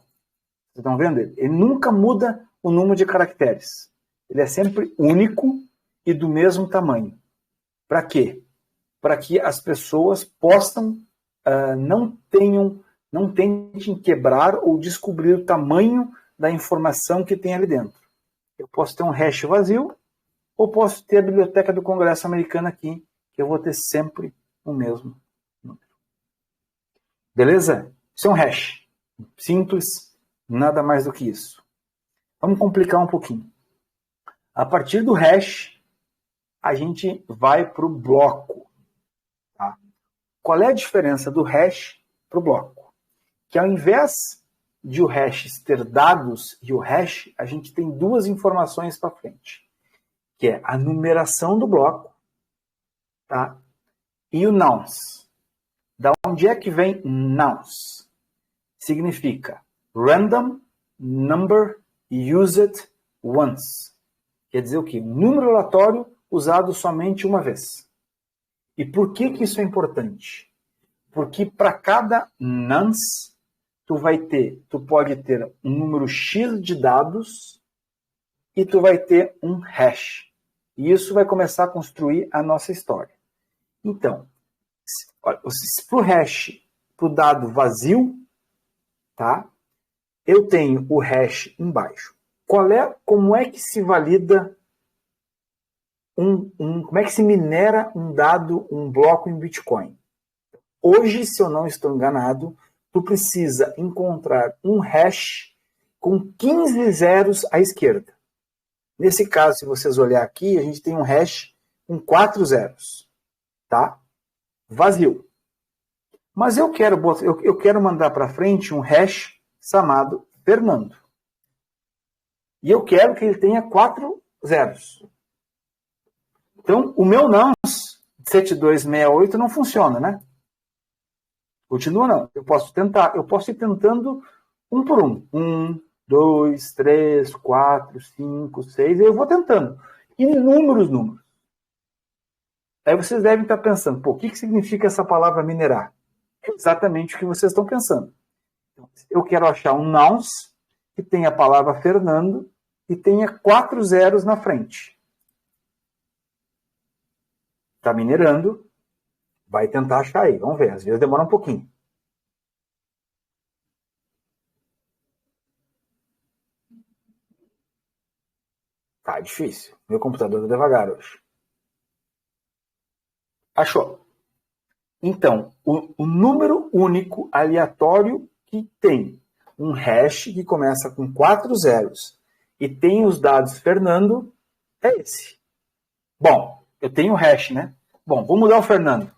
Vocês estão vendo ele? Ele nunca muda o número de caracteres. Ele é sempre único e do mesmo tamanho. Para quê? Para que as pessoas possam, não tentem quebrar ou descobrir o tamanho da informação que tem ali dentro. Eu posso ter um hash vazio, ou posso ter a biblioteca do Congresso americano aqui, que eu vou ter sempre o mesmo número. Beleza? Isso é um hash. Simples, nada mais do que isso. Vamos complicar um pouquinho. A partir do hash, a gente vai para o bloco. Tá? Qual é a diferença do hash para o bloco? Que ao invés de o hash ter dados e o hash, a gente tem duas informações para frente. Que é a numeração do bloco tá? E o nouns. Da onde é que vem nouns? Significa random number used once. Quer dizer o quê? Um número aleatório usado somente uma vez. E por que isso é importante? Porque para cada nonce, tu pode ter um número X de dados e tu vai ter um hash. E isso vai começar a construir a nossa história. Então, para o hash, para o dado vazio, tá? Eu tenho o hash embaixo. Como é que se valida como é que se minera um dado, um bloco em Bitcoin? Hoje, se eu não estou enganado, tu precisa encontrar um hash com 15 zeros à esquerda. Nesse caso, se vocês olharem aqui, a gente tem um hash com 4 zeros, tá? Vazio. Mas eu quero mandar para frente um hash chamado Fernando. E eu quero que ele tenha 4 zeros. Então, o meu nonce 7268 não funciona, né? Continua não. Eu posso ir tentando um por um. 1, 2, 3, 4, 5, 6. Eu vou tentando. Inúmeros números. Aí vocês devem estar pensando, o que significa essa palavra minerar? É exatamente o que vocês estão pensando. Eu quero achar um nonce que tenha a palavra Fernando e tenha 4 zeros na frente. Está minerando, vai tentar achar aí. Vamos ver, às vezes demora um pouquinho. Tá difícil. Meu computador está devagar hoje. Achou. Então, o número único aleatório que tem um hash que começa com 4 zeros e tem os dados Fernando é esse. Bom, eu tenho o hash, né? Bom, vou mudar o Fernando.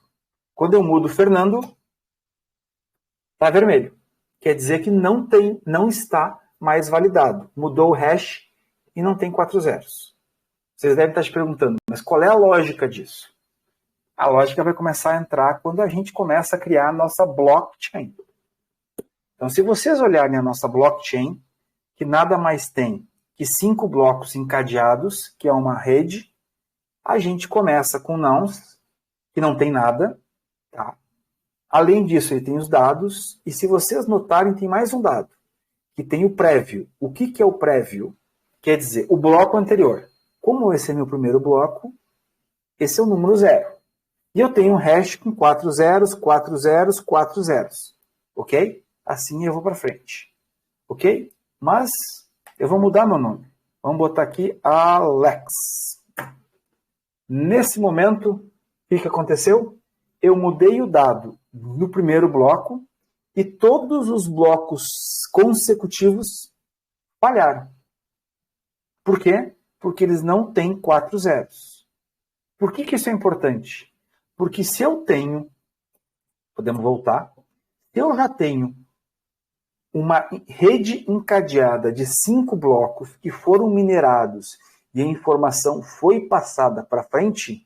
Quando eu mudo o Fernando, está vermelho. Quer dizer que não está mais validado. Mudou o hash e não tem 4 zeros. Vocês devem estar se perguntando, mas qual é a lógica disso? A lógica vai começar a entrar quando a gente começa a criar a nossa blockchain. Então, se vocês olharem a nossa blockchain, que nada mais tem que 5 blocos encadeados, que é uma rede, a gente começa com nonce, que não tem nada, tá? Além disso, ele tem os dados, e se vocês notarem, tem mais um dado, que tem o prévio. O que é o prévio? Quer dizer, o bloco anterior. Como esse é meu primeiro bloco, esse é o número 0. E eu tenho um hash com 4 zeros, 4 zeros, 4 zeros. Ok? Assim eu vou para frente. Ok? Mas eu vou mudar meu nome. Vamos botar aqui Alex. Nesse momento, o que aconteceu? Eu mudei o dado no primeiro bloco e todos os blocos consecutivos falharam. Por quê? Porque eles não têm 4 zeros. Por que isso é importante? Porque se eu tenho, podemos voltar, se eu já tenho uma rede encadeada de 5 blocos que foram minerados e a informação foi passada para frente,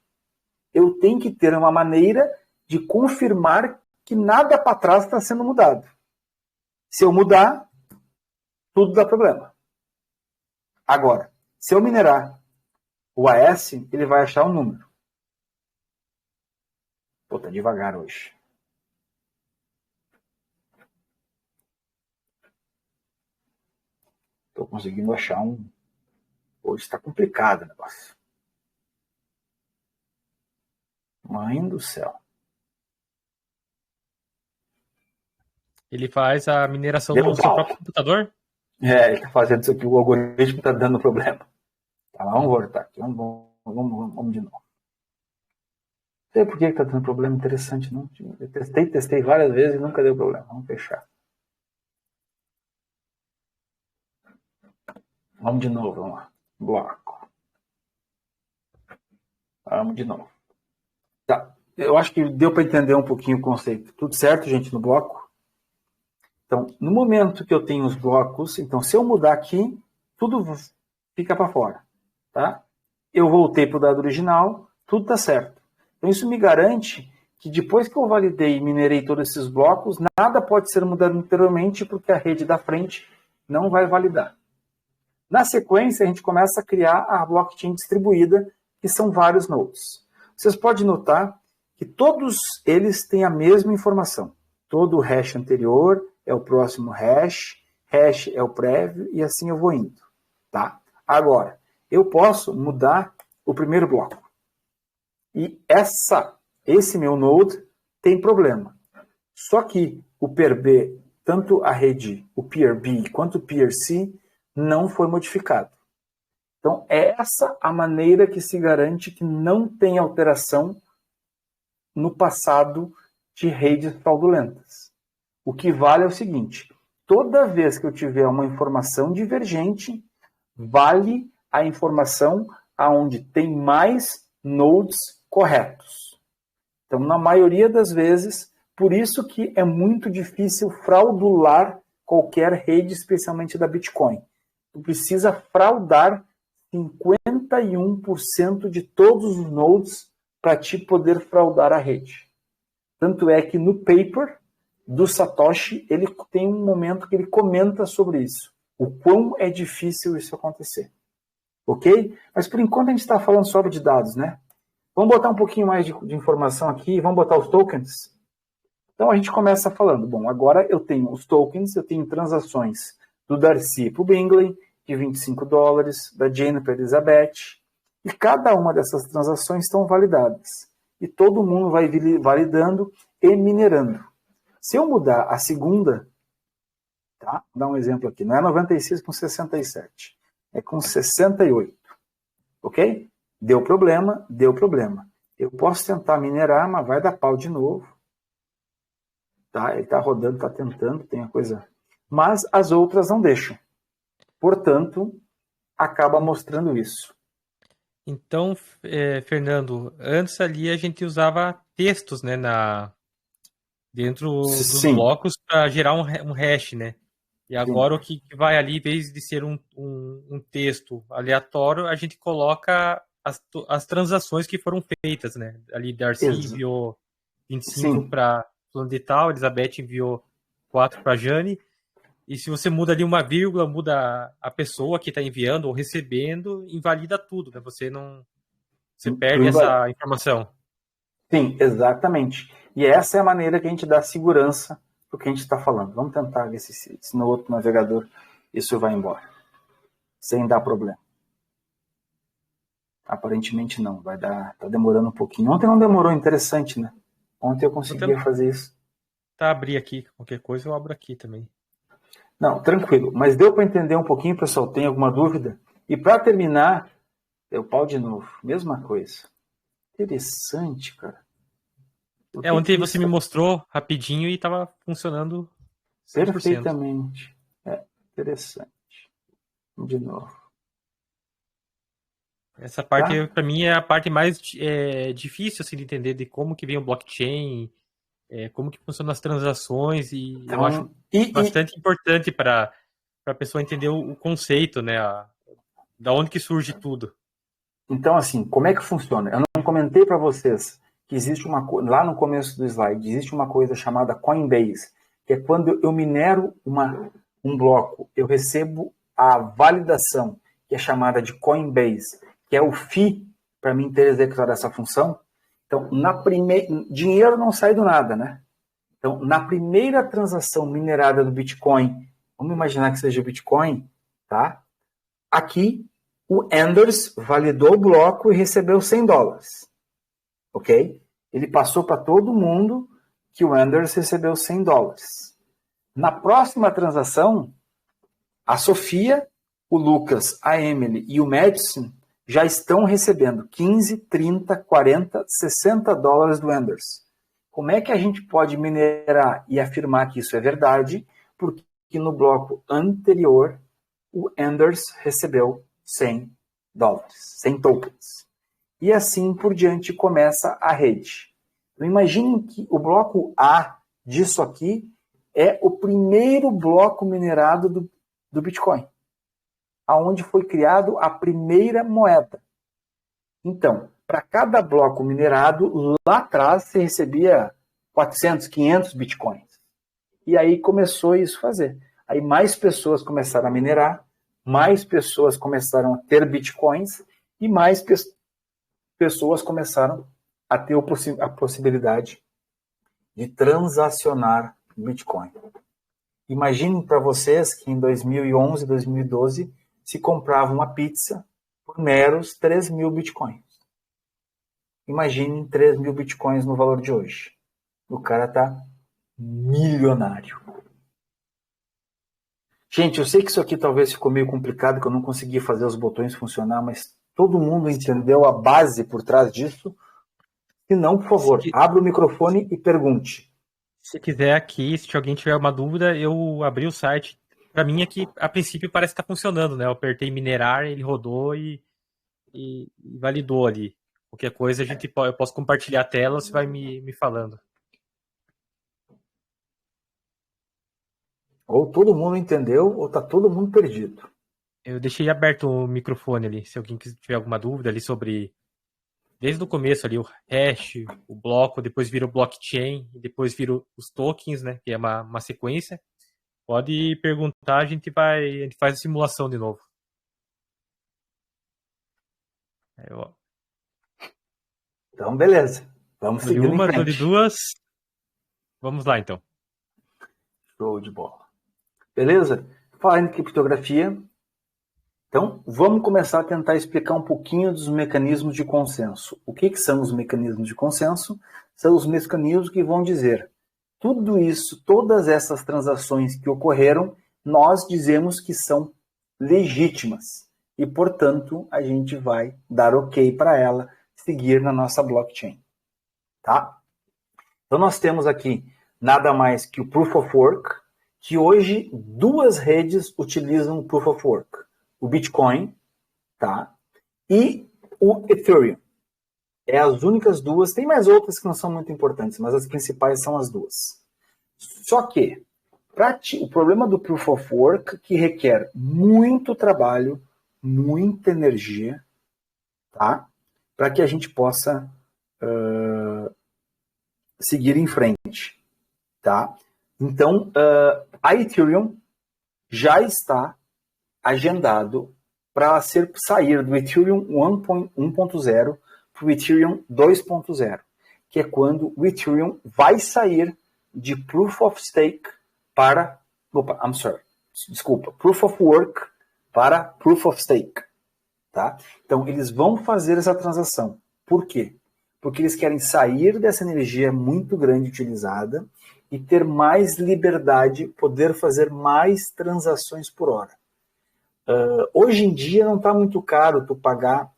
eu tenho que ter uma maneira de confirmar que nada para trás está sendo mudado. Se eu mudar, tudo dá problema. Agora, se eu minerar o AS, ele vai achar um número. Pô, tá devagar hoje. Tô conseguindo achar um... Hoje está complicado o negócio. Mãe do céu. Ele faz a mineração Deu no seu próprio computador? É, ele tá fazendo isso aqui, o algoritmo tá dando problema. Tá, vamos voltar aqui, vamos de novo. Não sei por que tá dando problema, interessante, não? Eu testei várias vezes e nunca deu problema. Vamos fechar. Vamos de novo, vamos lá. Bloco. Vamos de novo. Tá, eu acho que deu para entender um pouquinho o conceito. Tudo certo, gente, no bloco? Então, no momento que eu tenho os blocos, então se eu mudar aqui, tudo fica para fora, tá? Eu voltei para o dado original, tudo está certo. Então isso me garante que depois que eu validei e minerei todos esses blocos, nada pode ser mudado anteriormente porque a rede da frente não vai validar. Na sequência, a gente começa a criar a blockchain distribuída, que são vários nodes. Vocês podem notar que todos eles têm a mesma informação. Todo o hash anterior é o próximo hash, hash é o prévio, e assim eu vou indo. Tá? Agora, eu posso mudar o primeiro bloco. E esse meu node tem problema. Só que o peer B, tanto a rede, o peer B quanto o peer C, não foi modificado. Então, é essa a maneira que se garante que não tem alteração no passado de redes fraudulentas. O que vale é o seguinte: toda vez que eu tiver uma informação divergente, vale a informação aonde tem mais nodes corretos. Então, na maioria das vezes, por isso que é muito difícil fraudular qualquer rede, especialmente da Bitcoin. Tu precisa fraudar 51% de todos os nodes para te poder fraudar a rede. Tanto é que no paper do Satoshi, ele tem um momento que ele comenta sobre isso. O quão é difícil isso acontecer. Ok? Mas por enquanto a gente está falando só de dados, né? Vamos botar um pouquinho mais de informação aqui, vamos botar os tokens. Então a gente começa falando, bom, agora eu tenho os tokens, eu tenho transações do Darcy para o Bingley, de $25, da Jane para a Elizabeth, e cada uma dessas transações estão validadas. E todo mundo vai validando e minerando. Se eu mudar a segunda, tá? Vou dar um exemplo aqui, não é 96 com 67, é com 68, ok? Deu problema, deu problema. Eu posso tentar minerar, mas vai dar pau de novo. Tá? Ele está rodando, está tentando, tem a coisa. Mas as outras não deixam. Portanto, acaba mostrando isso. Então, Fernando, antes ali a gente usava textos, né, dentro dos Sim. blocos para gerar um hash, né? E agora o que vai ali, em vez de ser um texto aleatório, a gente coloca as transações que foram feitas, né? Ali Darcy enviou 25 para fulano de tal, Elizabeth enviou 4 para Jane. E se você muda ali uma vírgula, muda a pessoa que está enviando ou recebendo, invalida tudo, né? Você perde essa informação. Sim, exatamente. E essa é a maneira que a gente dá segurança para o que a gente está falando. Vamos tentar ver se no outro navegador isso vai embora, sem dar problema. Aparentemente não, vai dar, tá demorando um pouquinho. Ontem não demorou, interessante, né? Ontem eu conseguia fazer isso. Tá, abrir aqui, qualquer coisa eu abro aqui também. Não, tranquilo. Mas deu para entender um pouquinho, pessoal? Tem alguma dúvida? E para terminar, deu pau de novo. Mesma coisa. Interessante, cara. Ontem você me mostrou rapidinho e estava funcionando 100%. Perfeitamente. Interessante. De novo. Essa parte, para mim, é a parte mais difícil assim, de entender de como que vem o blockchain, como que funcionam as transações, e então, eu acho bastante importante para a pessoa entender o conceito, né? Da onde que surge tudo. Então, assim, como é que funciona? Eu não comentei para vocês que existe lá no começo do slide, existe uma coisa chamada Coinbase, que é quando eu minero um bloco, eu recebo a validação, que é chamada de Coinbase, que é o fee para mim ter executado essa função. Então, dinheiro não sai do nada, né? Então, na primeira transação minerada do Bitcoin, vamos imaginar que seja o Bitcoin, tá? Aqui, o Anders validou o bloco e recebeu $100, ok? Ele passou para todo mundo que o Anders recebeu $100. Na próxima transação, a Sofia, o Lucas, a Emily e o Madison já estão recebendo 15, 30, 40, $60 do Anders. Como é que a gente pode minerar e afirmar que isso é verdade? Porque no bloco anterior, o Anders recebeu $100, 100 tokens. E assim por diante começa a rede. Então, imaginem que o bloco A disso aqui é o primeiro bloco minerado do Bitcoin, aonde foi criado a primeira moeda. Então, para cada bloco minerado, lá atrás você recebia 400, 500 bitcoins. E aí começou isso a fazer. Aí mais pessoas começaram a minerar, mais pessoas começaram a ter bitcoins e mais pessoas começaram a ter a possibilidade de transacionar Bitcoin. Imaginem para vocês que em 2011, 2012, se comprava uma pizza por meros 3 mil Bitcoins. Imaginem 3 mil Bitcoins no valor de hoje. O cara está milionário. Gente, eu sei que isso aqui talvez ficou meio complicado, que eu não consegui fazer os botões funcionar, mas todo mundo entendeu a base por trás disso? Se não, por favor, abra o microfone e pergunte. Se quiser aqui, se alguém tiver uma dúvida, eu abri o site. Para mim aqui, a princípio, parece que está funcionando, né? Eu apertei minerar, ele rodou e validou ali. Qualquer coisa, eu posso compartilhar a tela, você vai me falando. Ou todo mundo entendeu, ou está todo mundo perdido. Eu deixei aberto o microfone ali, se alguém tiver alguma dúvida ali sobre... Desde o começo ali, o hash, o bloco, depois vira o blockchain, e depois vira os tokens, né? Que é uma sequência. Pode perguntar, a gente faz a simulação de novo. Então, beleza. Vamos seguir em frente. De duas. Vamos lá, então. Show de bola. Beleza? Falando em criptografia, então vamos começar a tentar explicar um pouquinho dos mecanismos de consenso. O que são os mecanismos de consenso? São os mecanismos que vão dizer tudo isso, todas essas transações que ocorreram, nós dizemos que são legítimas. E, portanto, a gente vai dar ok para ela seguir na nossa blockchain. Tá? Então, nós temos aqui nada mais que o Proof of Work, que hoje duas redes utilizam o Proof of Work. O Bitcoin, tá? E o Ethereum. É as únicas duas. Tem mais outras que não são muito importantes, mas as principais são as duas. Só que o problema do Proof of Work que requer muito trabalho, muita energia, tá? Para que a gente possa seguir em frente, tá? Então, a Ethereum já está agendado para sair do Ethereum 1.0 para o Ethereum 2.0, que é quando o Ethereum vai sair de Proof of Stake para... Proof of Work para Proof of Stake. Tá? Então, eles vão fazer essa transação. Por quê? Porque eles querem sair dessa energia muito grande utilizada e ter mais liberdade, poder fazer mais transações por hora. Hoje em dia não está muito caro tu pagar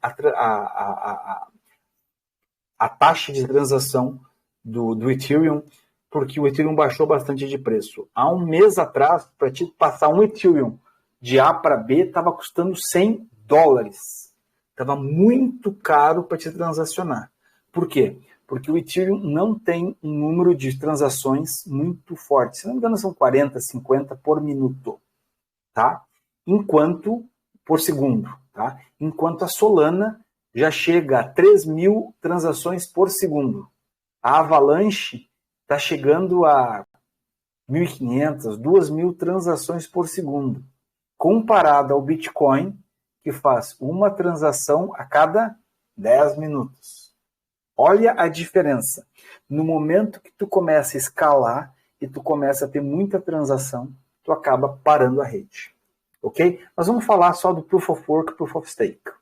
a taxa de transação do Ethereum, porque o Ethereum baixou bastante de preço. Há um mês atrás, para te passar um Ethereum de A para B, estava custando $100. Estava muito caro para te transacionar. Por quê? Porque o Ethereum não tem um número de transações muito forte. Se não me engano, são 40, 50 por minuto. Tá? Por segundo. Tá? Enquanto a Solana já chega a 3 mil transações por segundo. A Avalanche está chegando a 1.500, 2.000 transações por segundo. Comparado ao Bitcoin, que faz uma transação a cada 10 minutos. Olha a diferença. No momento que tu começa a escalar e tu começa a ter muita transação, tu acaba parando a rede. Ok? Nós vamos falar só do Proof of Work e Proof of Stake.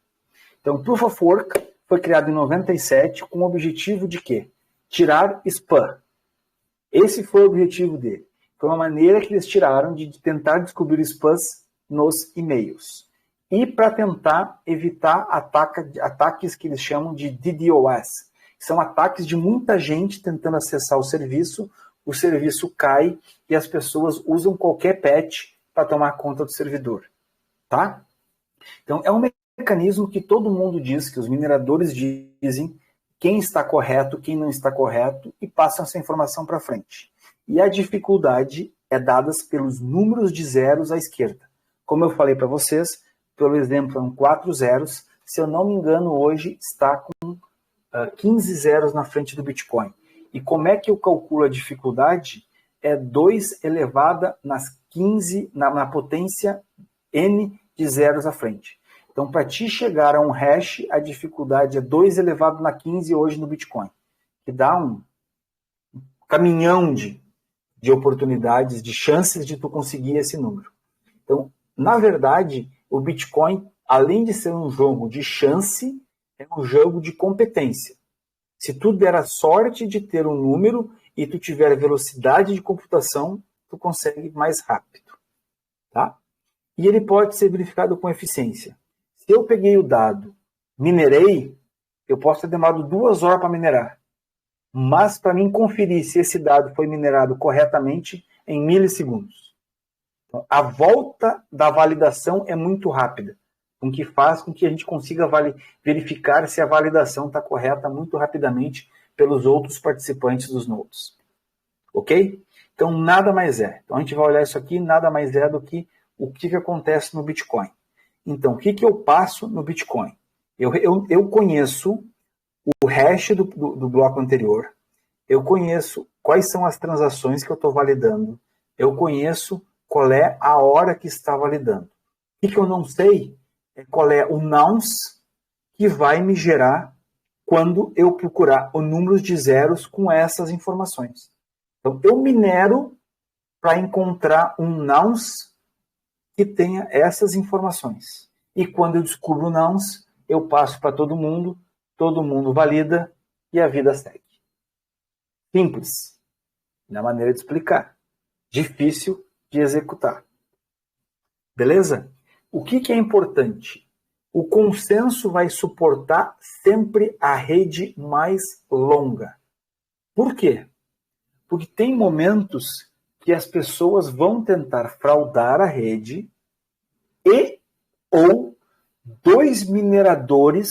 Então, o Proof of Work foi criado em 97 com o objetivo de quê? Tirar spam. Esse foi o objetivo dele. Foi uma maneira que eles tiraram de tentar descobrir spams nos e-mails. E para tentar evitar ataques que eles chamam de DDoS. São ataques de muita gente tentando acessar o serviço cai e as pessoas usam qualquer patch para tomar conta do servidor. Tá? Então, é um mecanismo que todo mundo diz, que os mineradores dizem quem está correto, quem não está correto, e passam essa informação para frente. E a dificuldade é dada pelos números de zeros à esquerda. Como eu falei para vocês, pelo exemplo, são 4 zeros. se eu não me engano, hoje está com 15 zeros na frente do Bitcoin. E como é que eu calculo a dificuldade? É 2 elevada nas 15, na potência N de zeros à frente. Então, para ti chegar a um hash, a dificuldade é 2 elevado na 15 hoje no Bitcoin, que dá um caminhão de oportunidades, de chances de tu conseguir esse número. Então, na verdade, o Bitcoin, além de ser um jogo de chance, é um jogo de competência. Se tu der a sorte de ter um número e tu tiver velocidade de computação, tu consegue mais rápido. Tá? E ele pode ser verificado com eficiência. Se eu peguei o dado, minerei, eu posso ter demorado 2 horas para minerar. Mas para mim conferir se esse dado foi minerado corretamente em milissegundos. Então, a volta da validação é muito rápida, o que faz com que a gente consiga verificar se a validação está correta muito rapidamente pelos outros participantes dos nodos. Ok? Então, nada mais é. Então, a gente vai olhar isso aqui, nada mais é do que o que acontece no Bitcoin. Então, o que eu passo no Bitcoin? Eu conheço o hash do bloco anterior, eu conheço quais são as transações que eu estou validando, eu conheço qual é a hora que está validando. O que eu não sei é qual é o nonce que vai me gerar quando eu procurar o número de zeros com essas informações. Então, eu minero para encontrar um nonce que tenha essas informações. E quando eu descubro o nonce, eu passo para todo mundo valida e a vida segue. Simples, na maneira de explicar. Difícil de executar. Beleza? O que é importante? O consenso vai suportar sempre a rede mais longa. Por quê? Porque tem momentos que as pessoas vão tentar fraudar a rede ou 2 mineradores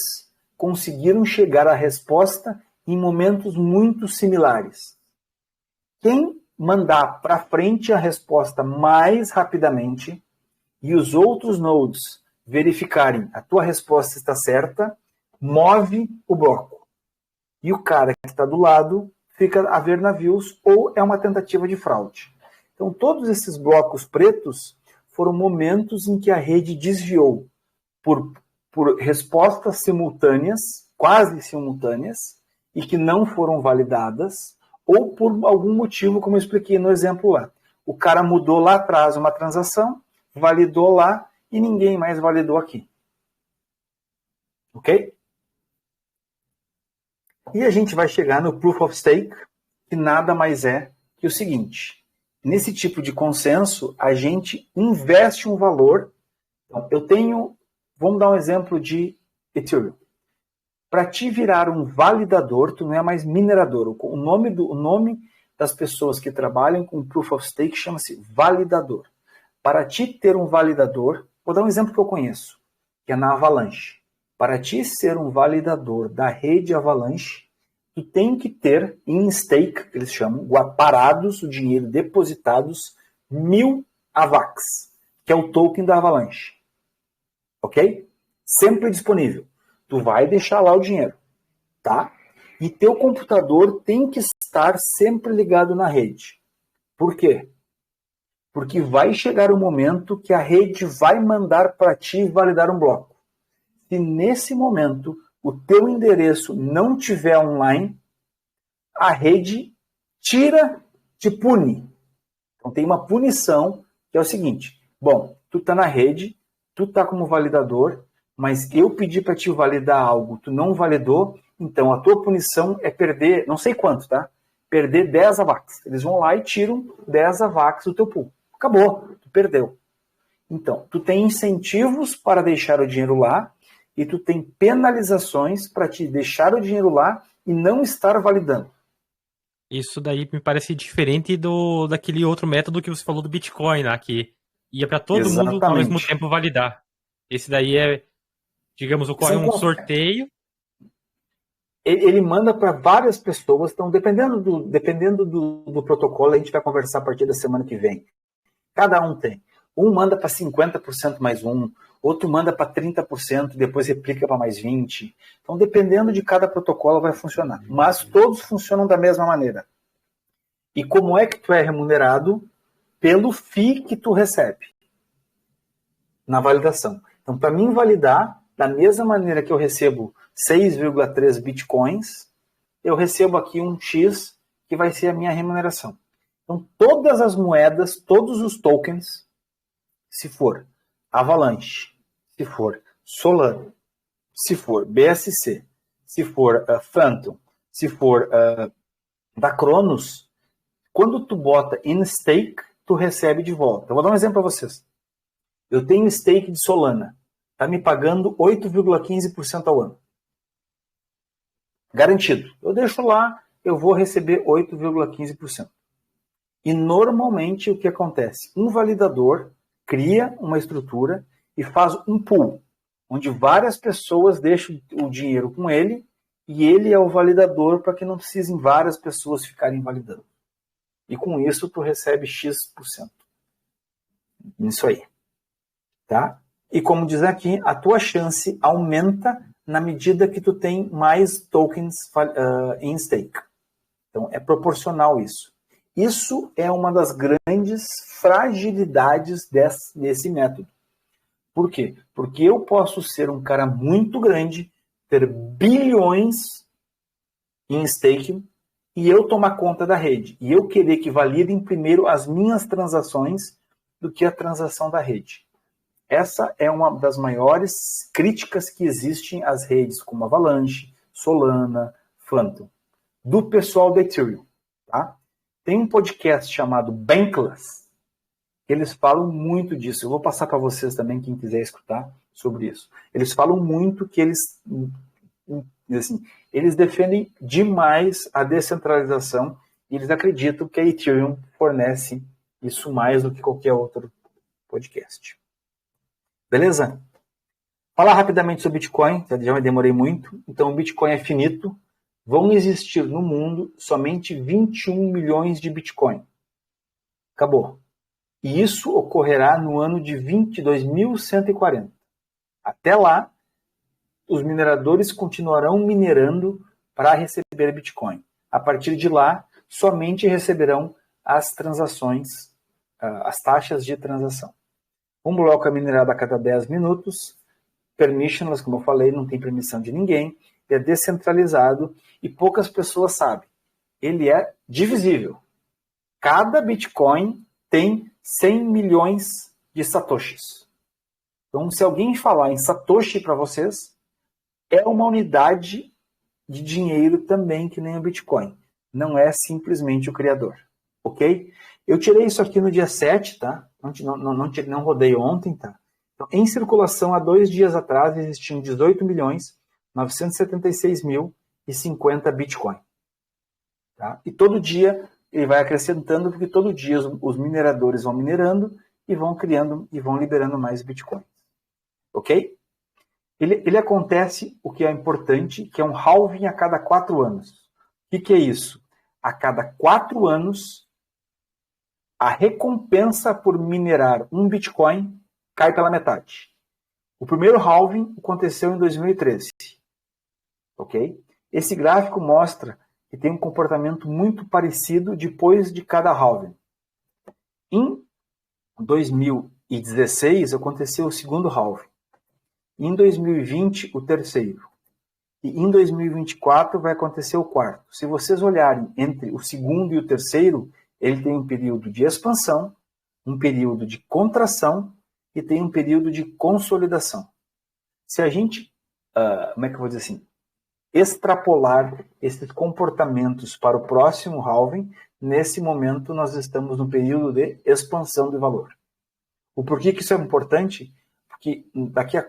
conseguiram chegar à resposta em momentos muito similares. Quem mandar para frente a resposta mais rapidamente e os outros nodes verificarem a tua resposta está certa, move o bloco. E o cara que está do lado fica a ver navios ou é uma tentativa de fraude. Então, todos esses blocos pretos foram momentos em que a rede desviou por respostas simultâneas, quase simultâneas, e que não foram validadas, ou por algum motivo, como eu expliquei no exemplo lá. O cara mudou lá atrás uma transação, validou lá, e ninguém mais validou aqui. Ok? E a gente vai chegar no Proof of Stake, que nada mais é que o seguinte. Nesse tipo de consenso, a gente investe um valor. Então, vamos dar um exemplo de Ethereum. Para te virar um validador, tu não é mais minerador. O nome das pessoas que trabalham com Proof of Stake chama-se validador. Para ti ter um validador, vou dar um exemplo que eu conheço, que é na Avalanche. Para ti ser um validador da rede Avalanche, tu tem que ter em stake, que eles chamam, parados, o dinheiro depositados, 1000 AVAX, que é o token da Avalanche. Ok? Sempre disponível. Tu vai deixar lá o dinheiro, tá? E teu computador tem que estar sempre ligado na rede. Por quê? Porque vai chegar o momento que a rede vai mandar para ti validar um bloco. Se nesse momento o teu endereço não tiver online, a rede te pune. Então tem uma punição que é o seguinte: bom, tu tá na rede, tu tá como validador, mas eu pedi para te validar algo, tu não validou, então a tua punição é perder, não sei quanto, tá? Perder 10 AVAX. Eles vão lá e tiram 10 AVAX do teu pool. Acabou, tu perdeu. Então, tu tem incentivos para deixar o dinheiro lá e tu tem penalizações para te deixar o dinheiro lá e não estar validando. Isso daí me parece diferente daquele outro método que você falou do Bitcoin, né? Que ia para todo mundo ao mesmo tempo validar. Esse daí é, digamos, ocorre um sorteio. Ele manda para várias pessoas, então dependendo do protocolo, a gente vai conversar a partir da semana que vem. Cada um tem. Um manda para 50% mais um, outro manda para 30% e depois replica para mais 20%. Então, dependendo de cada protocolo, vai funcionar. Mas todos funcionam da mesma maneira. E como é que tu é remunerado? Pelo FII que tu recebe na validação. Então, para mim validar, da mesma maneira que eu recebo 6,3 bitcoins, eu recebo aqui um X que vai ser a minha remuneração. Então, todas as moedas, todos os tokens, se for Avalanche, se for Solana, se for BSC, se for Phantom, se for da Cronos, quando tu bota in stake, tu recebe de volta. Eu vou dar um exemplo para vocês. Eu tenho stake de Solana. Está me pagando 8,15% ao ano. Garantido. Eu deixo lá, eu vou receber 8,15%. E normalmente o que acontece? Um validador cria uma estrutura e faz um pool, onde várias pessoas deixam o dinheiro com ele e ele é o validador para que não precisem várias pessoas ficarem validando. E com isso tu recebe X%. Isso aí. Tá? E como diz aqui, a tua chance aumenta na medida que tu tem mais tokens em stake. Então é proporcional isso. Isso é uma das grandes fragilidades desse método. Por quê? Porque eu posso ser um cara muito grande, ter bilhões em staking e eu tomar conta da rede. E eu querer que validem primeiro as minhas transações do que a transação da rede. Essa é uma das maiores críticas que existem às redes como Avalanche, Solana, Phantom, do pessoal da Ethereum. Tá? Tem um podcast chamado Bankless, que eles falam muito disso. Eu vou passar para vocês também, quem quiser escutar sobre isso. Eles falam muito que eles defendem demais a descentralização e eles acreditam que a Ethereum fornece isso mais do que qualquer outro podcast. Beleza? Falar rapidamente sobre Bitcoin, já me demorei muito. Então, o Bitcoin é finito. Vão existir no mundo somente 21 milhões de Bitcoin. Acabou. E isso ocorrerá no ano de 2140. Até lá, os mineradores continuarão minerando para receber Bitcoin. A partir de lá, somente receberão as transações, as taxas de transação. Um bloco é minerado a cada 10 minutos, permissionless, como eu falei, não tem permissão de ninguém, é descentralizado e poucas pessoas sabem. Ele é divisível. Cada Bitcoin tem 100 milhões de satoshis. Então, se alguém falar em satoshi para vocês, é uma unidade de dinheiro também que nem o Bitcoin. Não é simplesmente o criador. Ok? Eu tirei isso aqui no dia 7, tá? Não rodei ontem, tá? Então, em circulação, há 2 dias atrás, existiam 18.976.050 Bitcoin. Tá? E todo dia ele vai acrescentando, porque todo dia os mineradores vão minerando e vão criando e vão liberando mais Bitcoin. Ok? Ele acontece, o que é importante, que é um halving a cada 4 anos. O que é isso? A cada 4 anos, a recompensa por minerar um Bitcoin cai pela metade. O primeiro halving aconteceu em 2013. Ok? Esse gráfico mostra que tem um comportamento muito parecido depois de cada halving. Em 2016 aconteceu o segundo halving. Em 2020, o terceiro. E em 2024 vai acontecer o quarto. Se vocês olharem entre o segundo e o terceiro, ele tem um período de expansão, um período de contração e tem um período de consolidação. Se a gente, como é que eu vou dizer assim, extrapolar esses comportamentos para o próximo halving, nesse momento nós estamos no período de expansão de valor. O porquê que isso é importante? Porque daqui a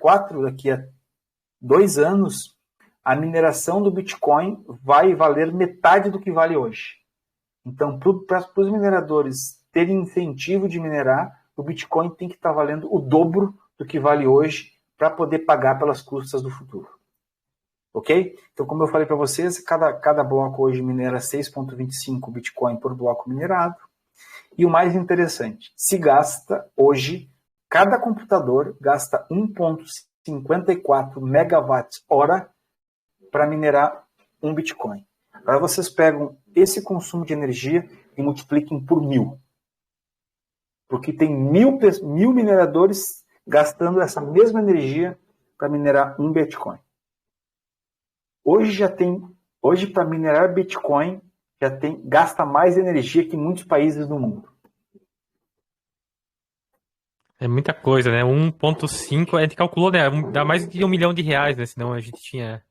2 anos, a mineração do Bitcoin vai valer metade do que vale hoje. Então, para os mineradores terem incentivo de minerar, o Bitcoin tem que estar valendo o dobro do que vale hoje para poder pagar pelas custas do futuro. Ok? Então, como eu falei para vocês, cada bloco hoje minera 6,25 Bitcoin por bloco minerado. E o mais interessante, se gasta hoje Cada computador gasta 1,54 megawatts-hora para minerar um Bitcoin. Agora vocês pegam esse consumo de energia e multipliquem por 1000. Porque tem 1000 mineradores gastando essa mesma energia para minerar um Bitcoin. Hoje para minerar Bitcoin, gasta mais energia que muitos países do mundo. É muita coisa, né? 1,5, a gente calculou, né? Dá mais de R$ 1 milhão, né? Senão a gente tinha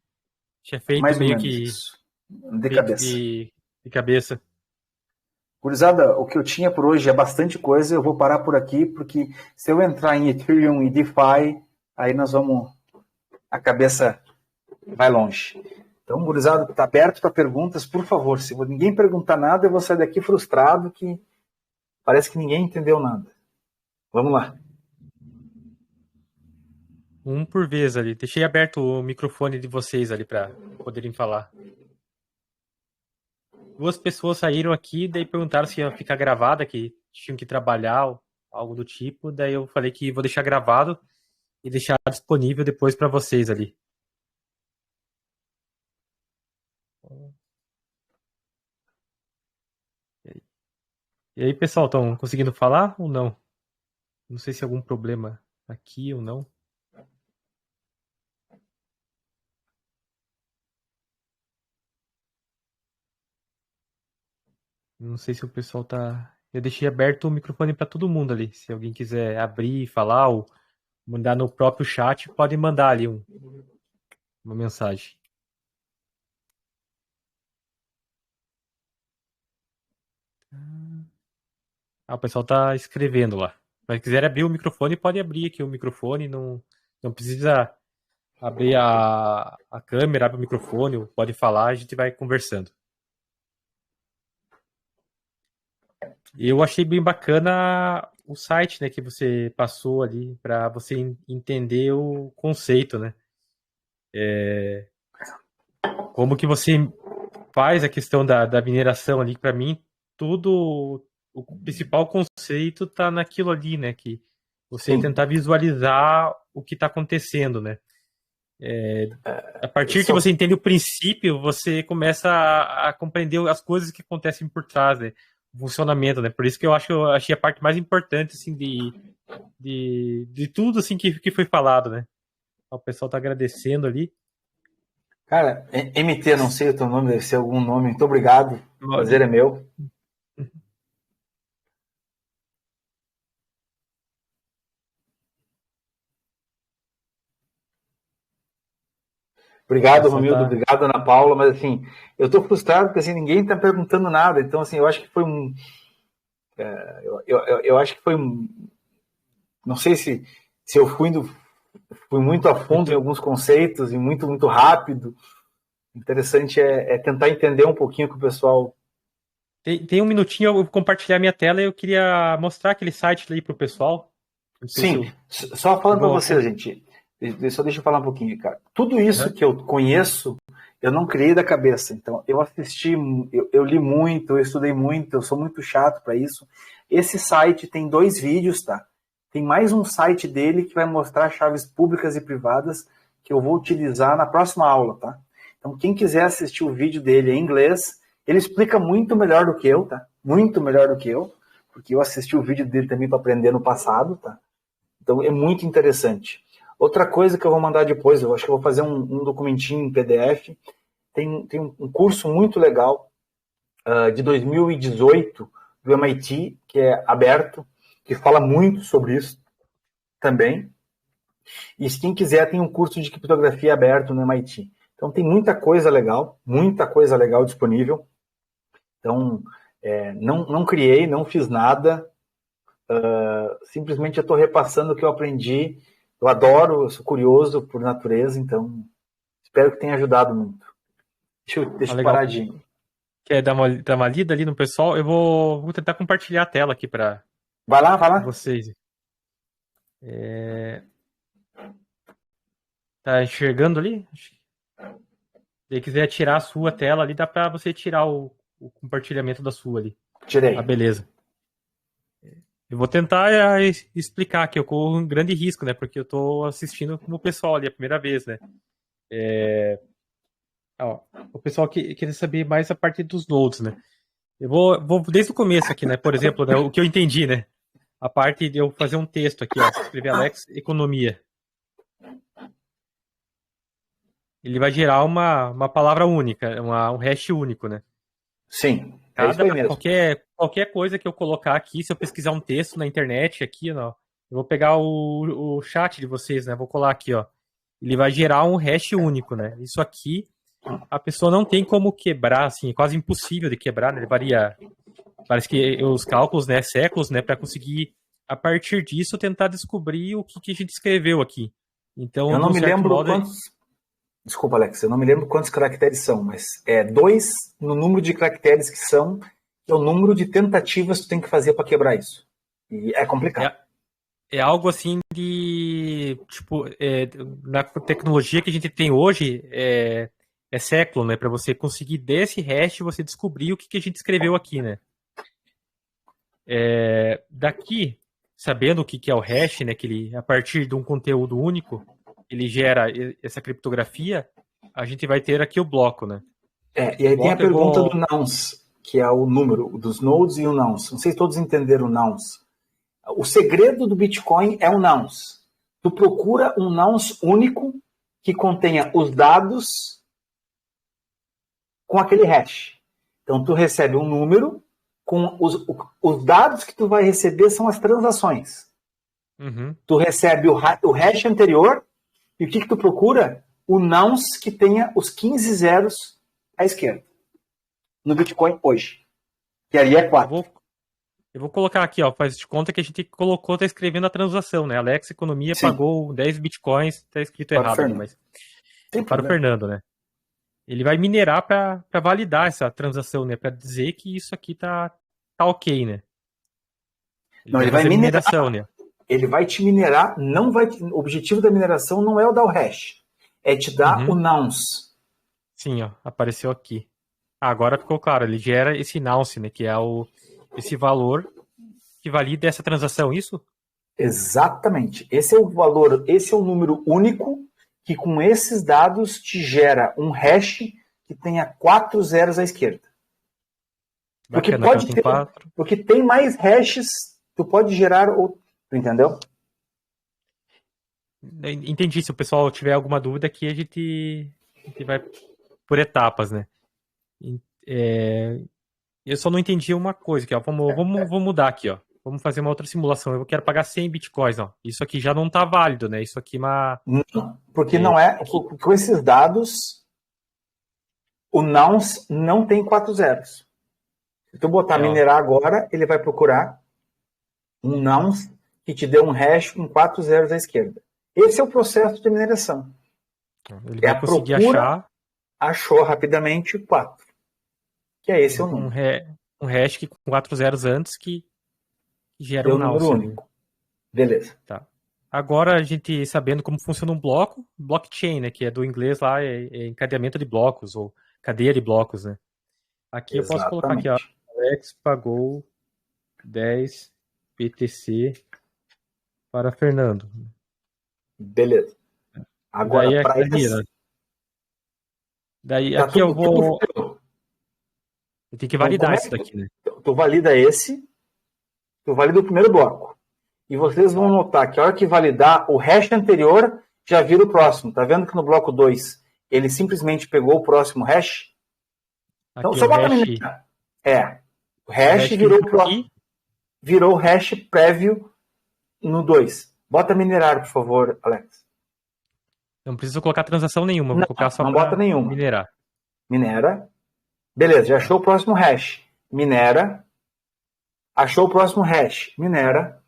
feito Mais ou meio menos que isso. De cabeça. de cabeça. Gurizada, o que eu tinha por hoje é bastante coisa. Eu vou parar por aqui, porque se eu entrar em Ethereum e DeFi, aí a cabeça vai longe. Então, gurizada, está aberto para perguntas, por favor. Se ninguém perguntar nada, eu vou sair daqui frustrado, que parece que ninguém entendeu nada. Vamos lá. Um por vez ali. Deixei aberto o microfone de vocês ali para poderem falar. 2 pessoas saíram aqui, daí perguntaram se ia ficar gravada, que tinham que trabalhar, algo do tipo. Daí eu falei que vou deixar gravado e deixar disponível depois para vocês ali. E aí, pessoal, estão conseguindo falar ou não? Não sei se algum problema aqui ou não. Não sei se o pessoal tá. Eu deixei aberto o microfone para todo mundo ali. Se alguém quiser abrir e falar ou mandar no próprio chat, pode mandar ali uma mensagem. O pessoal tá escrevendo lá. Mas quiser abrir o microfone, pode abrir aqui o microfone. Não precisa abrir a câmera, abre o microfone, pode falar, a gente vai conversando. E eu achei bem bacana o site, né, que você passou ali para você entender o conceito, né? Como que você faz a questão da mineração ali, para mim, tudo, o principal conceito tá naquilo ali, né? Que você Sim. tentar visualizar o que está acontecendo, né? A partir que você entende o princípio, você começa a compreender as coisas que acontecem por trás, né? O funcionamento, né? Por isso que eu achei a parte mais importante, assim, de tudo, assim, que foi falado, né? O pessoal tá agradecendo ali. Cara, MT, não sei o teu nome, deve ser algum nome. Muito obrigado. O prazer é meu. Obrigado, Romildo. Tá... Obrigado, Ana Paula. Mas, assim, eu tô frustrado porque, assim, ninguém tá perguntando nada. Então, assim, eu acho que foi um... Eu acho que foi um... Não sei se eu fui muito a fundo em alguns conceitos e muito, muito rápido. Interessante é tentar entender um pouquinho com o pessoal. Tem um minutinho, eu vou compartilhar minha tela e eu queria mostrar aquele site ali pro pessoal. Não sei se Sim, eu... só falando para vocês, gente, só deixa eu falar um pouquinho, cara. Tudo isso que eu conheço, eu não criei da cabeça. Então, eu assisti, eu li muito, eu estudei muito, eu sou muito chato para isso. Esse site tem 2 vídeos, tá? Tem mais um site dele que vai mostrar chaves públicas e privadas que eu vou utilizar na próxima aula, tá? Então, quem quiser assistir o vídeo dele em inglês, ele explica muito melhor do que eu, tá? Muito melhor do que eu, porque eu assisti o vídeo dele também para aprender no passado, tá? Então é muito interessante. Outra coisa que eu vou mandar depois, eu acho que eu vou fazer um documentinho em PDF. Tem um curso muito legal de 2018 do MIT, que é aberto, que fala muito sobre isso também. E se quem quiser, tem um curso de criptografia aberto no MIT. Então tem muita coisa legal disponível. Então, não criei, não fiz nada, simplesmente eu estou repassando o que eu aprendi. Eu adoro, eu sou curioso por natureza, então espero que tenha ajudado muito. Deixa eu legal. parar de... Quer dar uma lida ali no pessoal? Eu vou tentar compartilhar a tela aqui para Vai lá. vocês. Tá enxergando ali? Se quiser tirar a sua tela ali, dá para você tirar o compartilhamento da sua ali. Tirei. Beleza. Eu vou tentar explicar que eu corro um grande risco, né? Porque eu tô assistindo como o pessoal ali a primeira vez, né? Ó, o pessoal que quer saber mais a parte dos nodes, né? Eu vou desde o começo aqui, né? Por exemplo, né, o que eu entendi, né? A parte de eu fazer um texto aqui, ó. Escrever Alex Economia. Ele vai gerar uma palavra única, um hash único, né? Sim, é isso aí mesmo. Qualquer coisa que eu colocar aqui, se eu pesquisar um texto na internet aqui, ó, eu vou pegar o chat de vocês, né? Vou colar aqui, ó. Ele vai gerar um hash único, né? Isso aqui a pessoa não tem como quebrar, assim, é quase impossível de quebrar, né? Ele varia, parece que os cálculos, né, séculos, né, para conseguir a partir disso tentar descobrir o que a gente escreveu aqui. Então, Eu de não um me certo lembro modo, quantos. Desculpa, Alex, eu não me lembro quantos caracteres são, mas é 2 no número de caracteres que são, que é o número de tentativas que tu tem que fazer para quebrar isso. E é complicado. é algo assim de, tipo, na tecnologia que a gente tem hoje, é século, né, para você conseguir desse hash você descobrir o que a gente escreveu aqui, né? Daqui, sabendo o que é o hash, né, que ele, a partir de um conteúdo único, ele gera essa criptografia, a gente vai ter aqui o bloco, né? E O aí tem a bloco eu pergunta do vou... nouns, que é o número dos nodes e o nouns. Não sei se todos entenderam o nouns. O segredo do Bitcoin é o nouns. Tu procura um nouns único que contenha os dados com aquele hash. Então tu recebe um número com os dados que tu vai receber são as transações. Uhum. Tu recebe o hash anterior e o que tu procura? O nouns que tenha os 15 zeros à esquerda. No Bitcoin hoje. Que aí é 4. Eu vou colocar aqui, ó, faz de conta que a gente colocou, tá escrevendo a transação, né? Alex Economia Sim. pagou 10 bitcoins, tá escrito Para o errado ali, Fernando. mas Tem para o problema. Fernando, né? Ele vai minerar para validar essa transação, né? Para dizer que isso aqui tá ok, né? Ele Não, vai ele vai fazer a minerar. mineração, né? Ele vai te minerar, não vai. O objetivo da mineração não é o dar o hash, é te dar o Uhum. nouns. Sim, ó, apareceu aqui. Agora ficou claro, ele gera esse nonce, né? Que é esse valor que valida essa transação, isso? Exatamente. Esse é o valor, esse é o número único que com esses dados te gera um hash que tenha 4 zeros à esquerda. Porque Bacana, aqui ela pode tem ter, 4. porque tem mais hashes, tu pode gerar outro, entendeu? Entendi, se o pessoal tiver alguma dúvida aqui, a gente vai por etapas, né? É, eu só não entendi uma coisa aqui, ó. Vamos mudar aqui, ó. Vamos fazer uma outra simulação. Eu quero pagar 100 bitcoins, ó. Isso aqui já não tá válido, né? Isso aqui é uma... Não, porque não é, aqui, com esses dados, o nouns não tem 4 zeros. Se tu botar ó. minerar agora, ele vai procurar um nouns que te dê um hash com 4 zeros à esquerda. Esse é o processo de mineração. Ele É vai a conseguir procura, achar achou rapidamente 4. Que é esse o número. um hash que com 4 zeros antes que gera Deu um o número nonce ali, né? único. Beleza. Tá. Agora a gente sabendo como funciona um bloco, blockchain, né? Que é do inglês lá, é encadeamento de blocos, ou cadeia de blocos, né? Aqui eu posso colocar aqui, ó. Exatamente. Alex pagou 10 BTC para Fernando. Beleza. E Agora, daí para aqui, esse, né? Daí tá aqui eu tudo vou. teu. Eu tenho que Então, validar como é isso que daqui, né? tu valida esse, tu valida o primeiro bloco. E vocês vão notar que a hora que validar o hash anterior, já vira o próximo. Tá vendo que no bloco 2 ele simplesmente pegou o próximo hash? Então, Aqui só o bota hash. minerar. O O hash hash que entrou aqui. virou o hash prévio no 2. Bota minerar, por favor, Alex. Não preciso colocar transação nenhuma, vou colocar só Não bota para nenhuma. minerar. Minera. Beleza, já achou o próximo hash. Minera. Achou o próximo hash. Minera.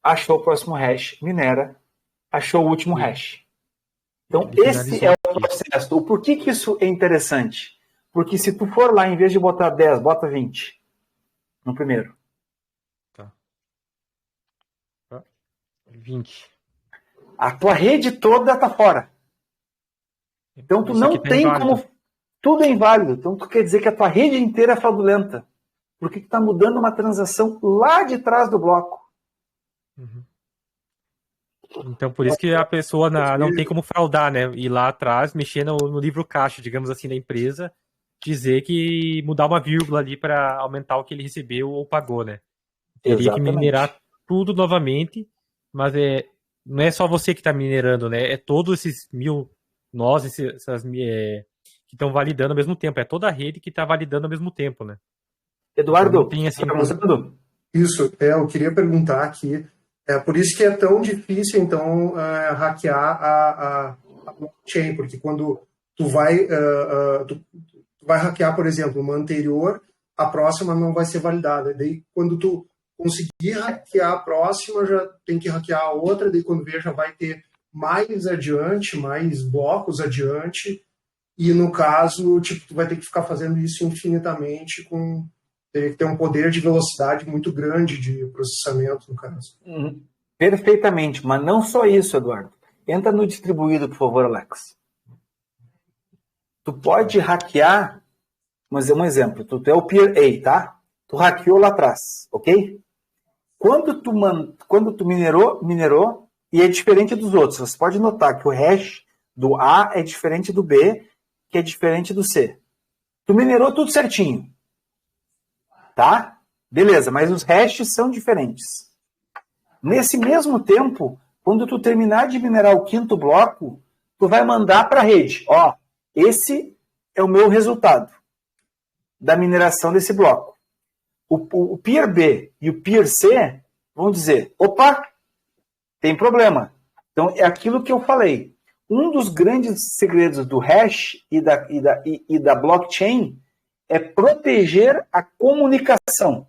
Achou o próximo hash. Minera. Achou o último hash. Então, Ele esse finalizou é o aqui. processo. O porquê que isso é interessante? Porque se tu for lá, em vez de botar 10, bota 20 no primeiro. Tá. 20. A tua rede toda tá fora. Então, tu Isso aqui não tá tem inválido. como... Tudo é inválido. Então, tu quer dizer que a tua rede inteira é fraudulenta. Porque está mudando uma transação lá de trás do bloco. Uhum. Então, por isso que a pessoa não tem como fraudar, né? Ir lá atrás, mexer no livro caixa, digamos assim, da empresa, dizer que mudar uma vírgula ali para aumentar o que ele recebeu ou pagou, né? Teria que minerar Exatamente. tudo novamente, mas não é só você que está minerando, né? É todos esses 1000 nós, que estão validando ao mesmo tempo. É toda a rede que está validando ao mesmo tempo, né? Então não Eduardo, tem está assim. perguntando? Isso, eu queria perguntar aqui, por isso que é tão difícil, então, hackear a blockchain, porque quando tu vai hackear, por exemplo, uma anterior, a próxima não vai ser validada. Daí, quando tu conseguir hackear a próxima, já tem que hackear a outra, daí quando vê, já vai ter mais adiante, mais blocos adiante, e no caso, tipo, tu vai ter que ficar fazendo isso infinitamente teria que ter um poder de velocidade muito grande de processamento, no caso. Perfeitamente, mas não só isso, Eduardo. Entra no distribuído, por favor, Alex. Tu pode hackear, mas é um exemplo, tu é o Peer A, tá? Tu hackeou lá atrás, ok? Quando tu minerou, e é diferente dos outros. Você pode notar que o hash do A é diferente do B, que é diferente do C. Tu minerou tudo certinho. Tá? Beleza, mas os hashes são diferentes. Nesse mesmo tempo, quando tu terminar de minerar o quinto bloco, tu vai mandar para a rede. Ó, esse é o meu resultado da mineração desse bloco. O Peer B e o Peer C vão dizer, opa, tem problema. Então, é aquilo que eu falei. Um dos grandes segredos do hash e da blockchain é proteger a comunicação.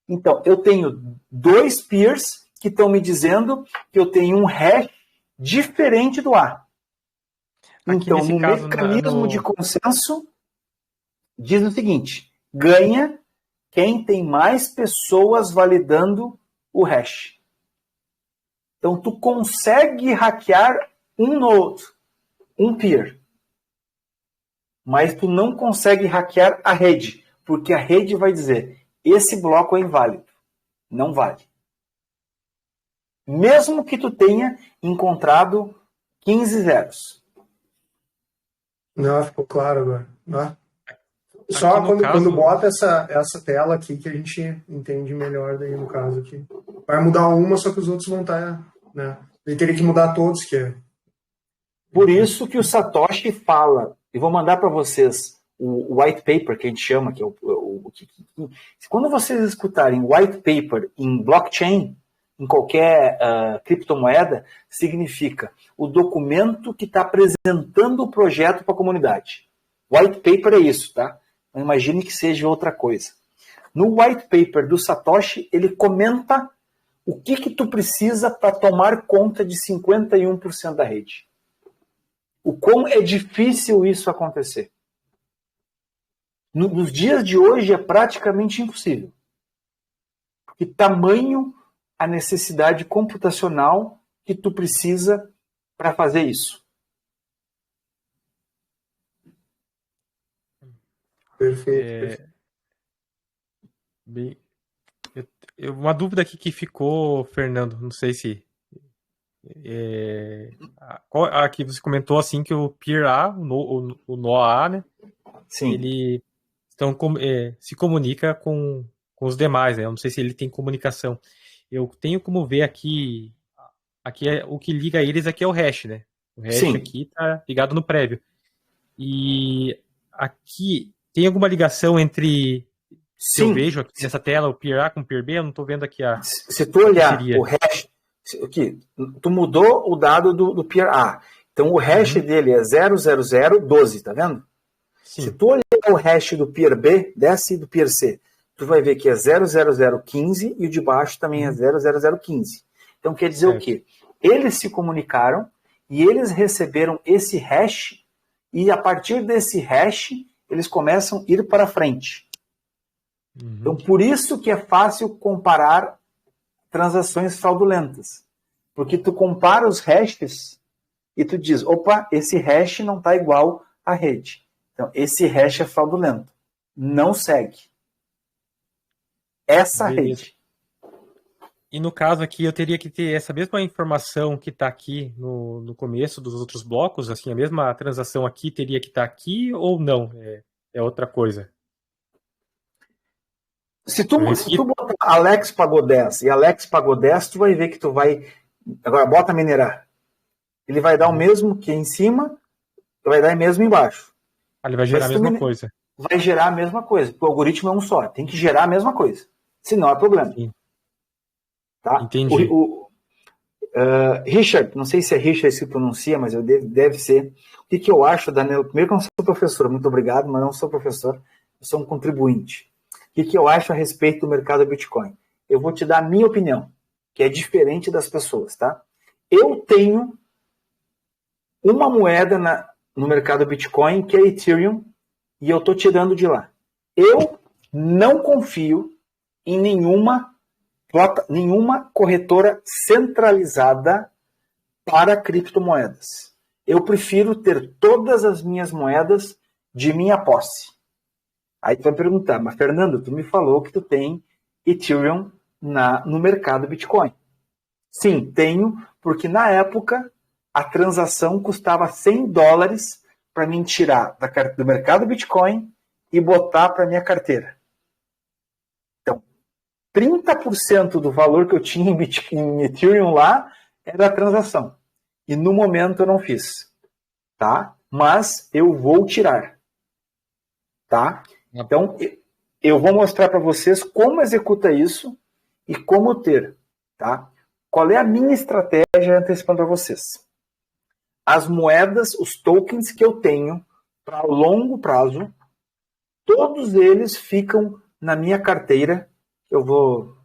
Então, eu tenho dois peers que estão me dizendo que eu tenho um hash diferente do A. Então, no mecanismo de consenso, diz o seguinte, ganha quem tem mais pessoas validando o hash. Então, tu consegue hackear um node, um peer, mas tu não consegue hackear a rede, porque a rede vai dizer, esse bloco é inválido, não vale. Mesmo que tu tenha encontrado 15 zeros. Não, ficou claro agora. Não. Só quando bota essa tela aqui que a gente entende melhor daí no caso aqui. Vai mudar uma, só que os outros vão estar, né? Ele teria que mudar todos, que é. Por isso que o Satoshi fala, e vou mandar para vocês o white paper que a gente chama, que é quando vocês escutarem white paper em blockchain, em qualquer criptomoeda, significa o documento que está apresentando o projeto para a comunidade. White paper é isso, tá? Não imagine que seja outra coisa. No white paper do Satoshi, ele comenta o que tu precisa para tomar conta de 51% da rede. O quão é difícil isso acontecer. Nos dias de hoje é praticamente impossível. Porque tamanho a necessidade computacional que tu precisa para fazer isso. Perfeito. Uma dúvida aqui que ficou, Fernando, não sei se... aqui você comentou assim que o Peer A, o nó A, né? Sim. Ele se comunica com os demais, né? Eu não sei se ele tem comunicação. Eu tenho como ver aqui o que liga eles aqui é o hash, né? O hash Sim. aqui tá ligado no prévio. E aqui tem alguma ligação entre... Se eu vejo aqui nessa tela o Peer A com o Peer B, eu não estou vendo aqui Se tu olhar o hash, aqui, tu mudou o dado do Peer A. Então o hash dele é 00012, tá vendo? Sim. Se tu olhar o hash do Peer B, desce do Peer C, tu vai ver que é 00015 e o de baixo também é 00015. Então quer dizer o quê? Eles se comunicaram e eles receberam esse hash e a partir desse hash eles começam a ir para frente. Então por isso que é fácil comparar transações fraudulentas. Porque tu compara os hashes e tu diz, opa, esse hash não está igual à rede. Então, esse hash é fraudulento. Não segue. essa Beleza. rede. E no caso aqui, eu teria que ter essa mesma informação que está aqui no começo dos outros blocos, assim, a mesma transação aqui teria que estar aqui ou não? É outra coisa. Se tu botar Alex pagou 10 e Alex pagou 10, tu vai ver que tu vai... Agora, bota minerar. Ele vai dar o mesmo que em cima, vai dar o mesmo embaixo. Ele vai gerar a mesma coisa. Vai gerar a mesma coisa, porque o algoritmo é um só. Tem que gerar a mesma coisa. Senão é problema. Sim. Tá? Entendi. Richard, não sei se é Richard que pronuncia, mas deve ser. O que eu acho, Daniel? Primeiro que eu não sou professor, muito obrigado, mas não sou professor, eu sou um contribuinte. O que eu acho a respeito do mercado Bitcoin? Eu vou te dar a minha opinião, que é diferente das pessoas, tá? Eu tenho uma moeda no mercado Bitcoin, que é Ethereum, e eu estou tirando de lá. Eu não confio em nenhuma corretora centralizada para criptomoedas. Eu prefiro ter todas as minhas moedas de minha posse. Aí tu vai perguntar, mas Fernando, tu me falou que tu tem Ethereum no mercado Bitcoin. Sim, tenho, porque na época a transação custava $100 para mim tirar do mercado Bitcoin e botar para minha carteira. Então, 30% do valor que eu tinha em Ethereum lá era a transação. E no momento eu não fiz. Tá? Mas eu vou tirar. Tá? Então, eu vou mostrar para vocês como executa isso e como ter. Tá? Qual é a minha estratégia antecipando para vocês? As moedas, os tokens que eu tenho para longo prazo, todos eles ficam na minha carteira. Eu vou...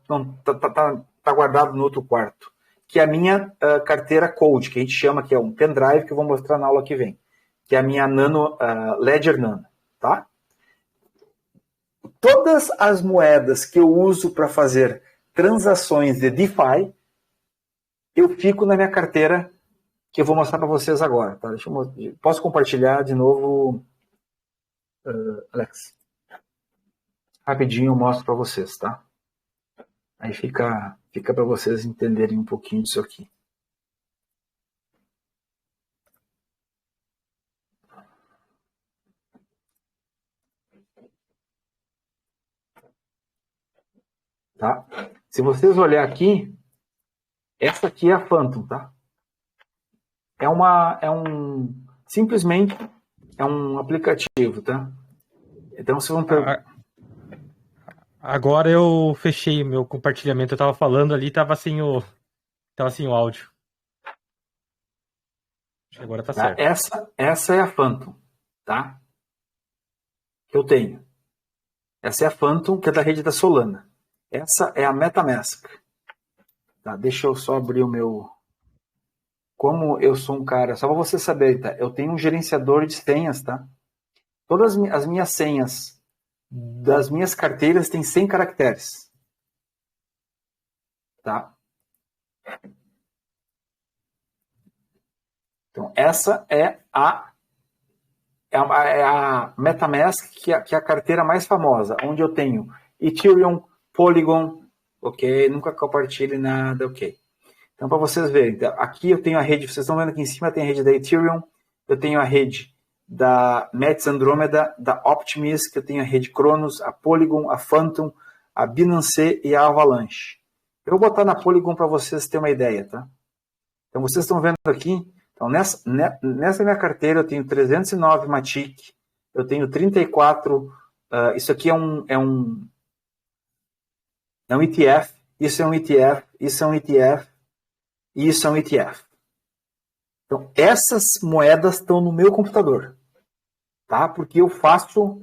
Tá guardado no outro quarto. Que é a minha carteira Cold, que a gente chama, que é um pendrive, que eu vou mostrar na aula que vem. Que é a minha Ledger Nano. Tá? Todas as moedas que eu uso para fazer transações de DeFi, eu fico na minha carteira, que eu vou mostrar para vocês agora. Tá? Posso compartilhar de novo, Alex? Rapidinho eu mostro para vocês, tá? Aí fica para vocês entenderem um pouquinho disso aqui. Tá? Se vocês olharem aqui, essa aqui é a Phantom, tá? Simplesmente é um aplicativo, tá? Então vocês vão perguntar. Agora eu fechei meu compartilhamento. Eu tava falando ali, tava sem o áudio. Agora tá certo. Essa é a Phantom, tá? Que eu tenho. Essa é a Phantom, que é da rede da Solana. Essa é a MetaMask. Tá? Deixa eu só abrir o meu... Como eu sou um cara... Só para você saber, tá? Eu tenho um gerenciador de senhas, tá? Todas as minhas senhas das minhas carteiras têm 100 caracteres. Tá? Então, essa é a MetaMask, que é a carteira mais famosa, onde eu tenho Ethereum, Polygon, ok? Nunca compartilhe nada, ok? Então, para vocês verem, então, aqui eu tenho a rede, vocês estão vendo aqui em cima, tem a rede da Ethereum, eu tenho a rede da Mets Andromeda, da Optimism, eu tenho a rede Cronos, a Polygon, a Phantom, a Binance e a Avalanche. Eu vou botar na Polygon para vocês terem uma ideia, tá? Então, vocês estão vendo aqui, então, nessa minha carteira eu tenho 309 Matic, eu tenho 34, isso aqui é um ETF, isso é um ETF, isso é um ETF, e isso é um ETF. Então, essas moedas estão no meu computador, tá? Porque eu faço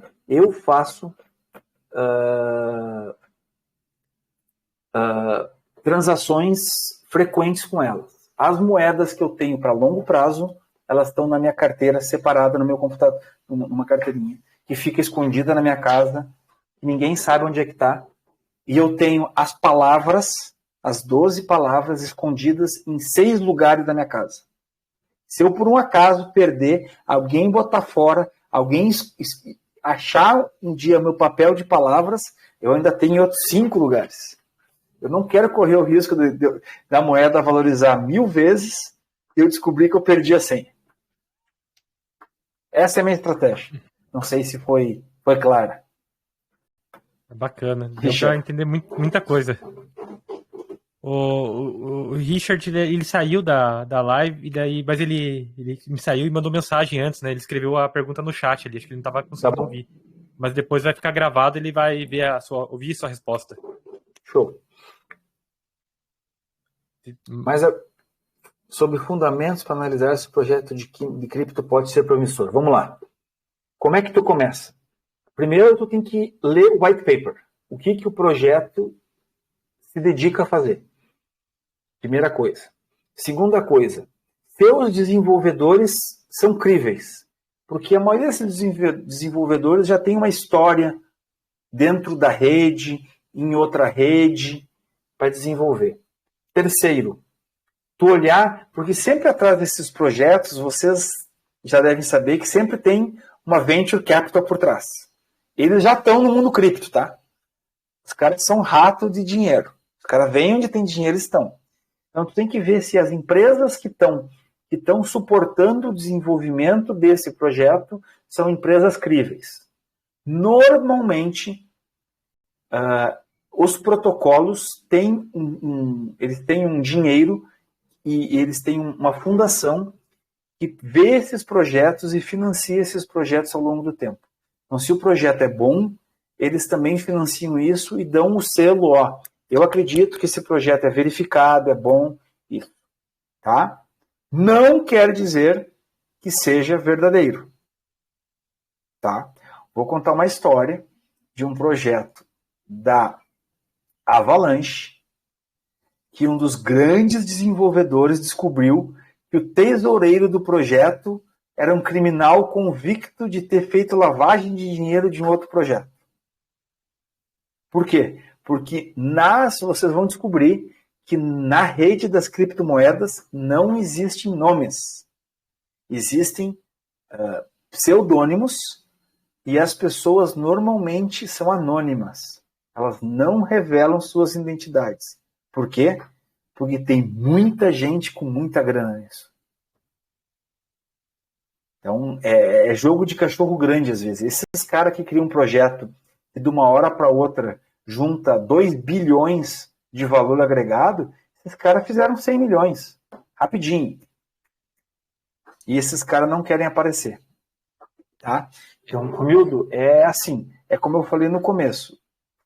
transações frequentes com elas. As moedas que eu tenho para longo prazo, elas estão na minha carteira, separada no meu computador, numa carteirinha, que fica escondida na minha casa, que ninguém sabe onde é que está. E eu tenho as palavras, as 12 palavras escondidas em 6 lugares da minha casa. Se eu, por um acaso, perder, alguém botar fora, alguém achar um dia meu papel de palavras, eu ainda tenho outros 5 lugares. Eu não quero correr o risco da moeda valorizar 1000 vezes e eu descobrir que eu perdi a senha. Essa é a minha estratégia. Não sei se foi clara. Bacana. Deu para entender muita coisa. O Richard, ele saiu da live, mas ele me saiu e mandou mensagem antes, né? Ele escreveu a pergunta no chat ali, acho que ele não estava conseguindo ouvir. Mas depois vai ficar gravado, ele vai ver ouvir a sua resposta. Show. Mas sobre fundamentos para analisar se o projeto de cripto pode ser promissor. Vamos lá. Como é que tu começa? Primeiro, tu tem que ler o white paper. O que o projeto se dedica a fazer. Primeira coisa. Segunda coisa. Seus desenvolvedores são críveis. Porque a maioria desses desenvolvedores já tem uma história dentro da rede, em outra rede, para desenvolver. Terceiro, tu olhar, porque sempre atrás desses projetos, vocês já devem saber que sempre tem uma venture capital por trás. Eles já estão no mundo cripto, tá? Os caras são rato de dinheiro. Os caras vêm onde tem dinheiro, estão. Então, tu tem que ver se as empresas que estão suportando o desenvolvimento desse projeto são empresas críveis. Normalmente, os protocolos têm eles têm um dinheiro e eles têm uma fundação que vê esses projetos e financia esses projetos ao longo do tempo. Então, se o projeto é bom, eles também financiam isso e dão o selo, ó, eu acredito que esse projeto é verificado, é bom, isso, tá? Não quer dizer que seja verdadeiro, tá? Vou contar uma história de um projeto da Avalanche, que um dos grandes desenvolvedores descobriu que o tesoureiro do projeto era um criminal convicto de ter feito lavagem de dinheiro de um outro projeto. Por quê? Porque vocês vão descobrir que na rede das criptomoedas não existem nomes. Existem pseudônimos e as pessoas normalmente são anônimas. Elas não revelam suas identidades. Por quê? Porque tem muita gente com muita grana nisso. Então, é jogo de cachorro grande às vezes. Esses caras que criam um projeto e de uma hora para outra junta 2 bilhões de valor agregado, esses caras fizeram 100 milhões. Rapidinho. E esses caras não querem aparecer. Tá? Então, Romildo, é assim. É como eu falei no começo.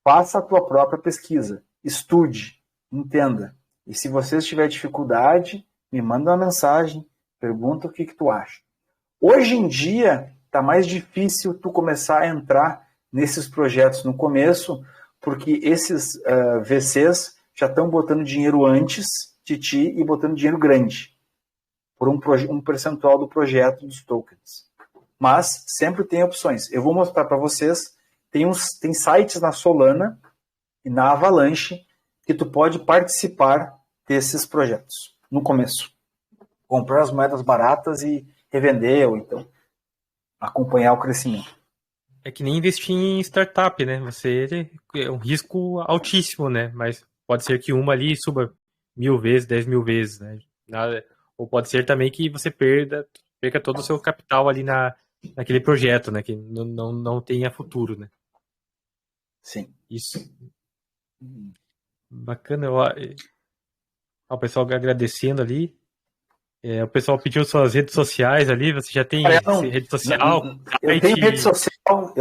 Faça a tua própria pesquisa. Estude. Entenda. E se você tiver dificuldade, me manda uma mensagem. Pergunta o que tu acha. Hoje em dia, está mais difícil tu começar a entrar nesses projetos no começo, porque esses VCs já estão botando dinheiro antes de ti e botando dinheiro grande, por um percentual do projeto dos tokens. Mas sempre tem opções. Eu vou mostrar para vocês, tem sites na Solana e na Avalanche que tu pode participar desses projetos no começo. Comprar as moedas baratas e revender, ou então acompanhar o crescimento. É que nem investir em startup, né? É um risco altíssimo, né? Mas pode ser que uma ali suba 1000 vezes, 10 mil vezes, né? Ou pode ser também que você perca todo o seu capital ali naquele projeto, né? Que não tenha futuro, né? Sim. Isso. Bacana. O pessoal agradecendo ali. O pessoal pediu suas redes sociais ali. Você já tem rede social? Eu tenho rede social,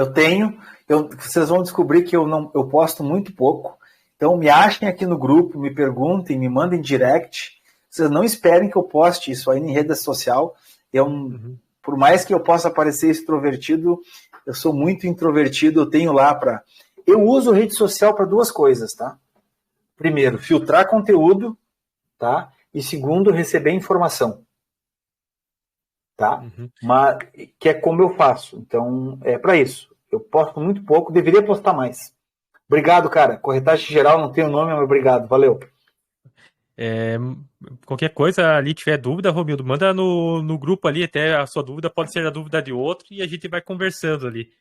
vocês vão descobrir que eu posto muito pouco. Então me achem aqui no grupo, me perguntem, me mandem direct. Vocês não esperem que eu poste isso aí em rede social. Por mais que eu possa parecer extrovertido, eu sou muito introvertido. Eu tenho lá eu uso rede social para 2 coisas, tá? Primeiro, filtrar conteúdo, tá? E segundo, receber informação. Tá? Mas que é como eu faço. Então, é para isso. Eu posto muito pouco, deveria postar mais. Obrigado, cara. Corretagem geral, não tenho nome, mas obrigado. Valeu. Qualquer coisa ali, tiver dúvida, Romildo, manda no grupo ali, até a sua dúvida pode ser a dúvida de outro e a gente vai conversando ali.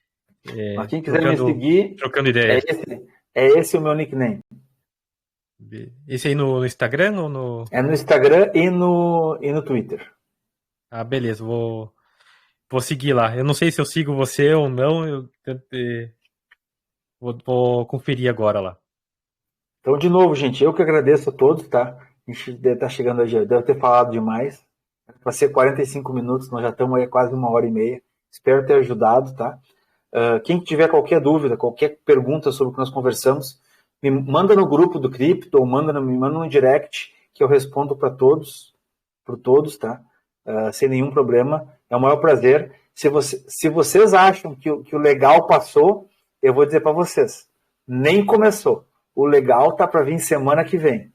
Mas quem quiser me seguir, trocando ideia. É esse o meu nickname. Esse aí no Instagram ou no... É no Instagram e no Twitter. Ah, beleza, vou seguir lá. Eu não sei se eu sigo você ou não, vou conferir agora lá. Então, de novo, gente, eu que agradeço a todos, tá? A gente deve estar chegando, deve ter falado demais. Para ser 45 minutos, nós já estamos aí quase 1h30. Espero ter ajudado, tá? Quem tiver qualquer dúvida, qualquer pergunta sobre o que nós conversamos, me manda no grupo do Cripto ou me manda no direct que eu respondo para todos, tá? Sem nenhum problema. É o maior prazer. Se vocês acham que o legal passou, eu vou dizer para vocês, nem começou. O legal tá para vir semana que vem.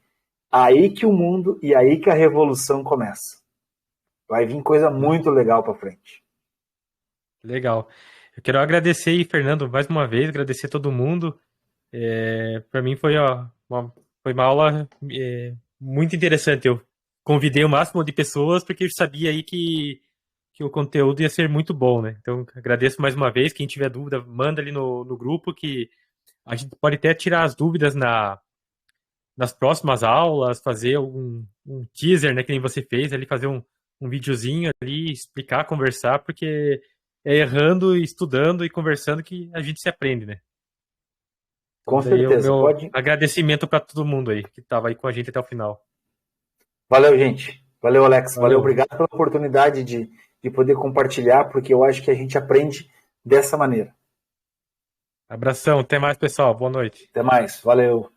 Aí que o mundo e aí que a revolução começa. Vai vir coisa muito legal para frente. Legal. Eu quero agradecer aí, Fernando, mais uma vez, agradecer a todo mundo. Para mim foi uma aula muito interessante. Eu convidei o máximo de pessoas porque eu sabia aí que o conteúdo ia ser muito bom, né? Então, agradeço mais uma vez. Quem tiver dúvida, manda ali no grupo que a gente pode até tirar as dúvidas nas próximas aulas, fazer um teaser, né, que nem você fez ali, fazer um videozinho ali, explicar, conversar, porque é errando, estudando e conversando que a gente se aprende, né? Então, Com daí é o certeza. meu Pode. agradecimento para todo mundo aí que estava aí com a gente até o final. Valeu, gente. Valeu, Alex. Valeu, Valeu. obrigado pela oportunidade de poder compartilhar, porque eu acho que a gente aprende dessa maneira. Abração, até mais, pessoal. Boa noite. Até mais. Valeu.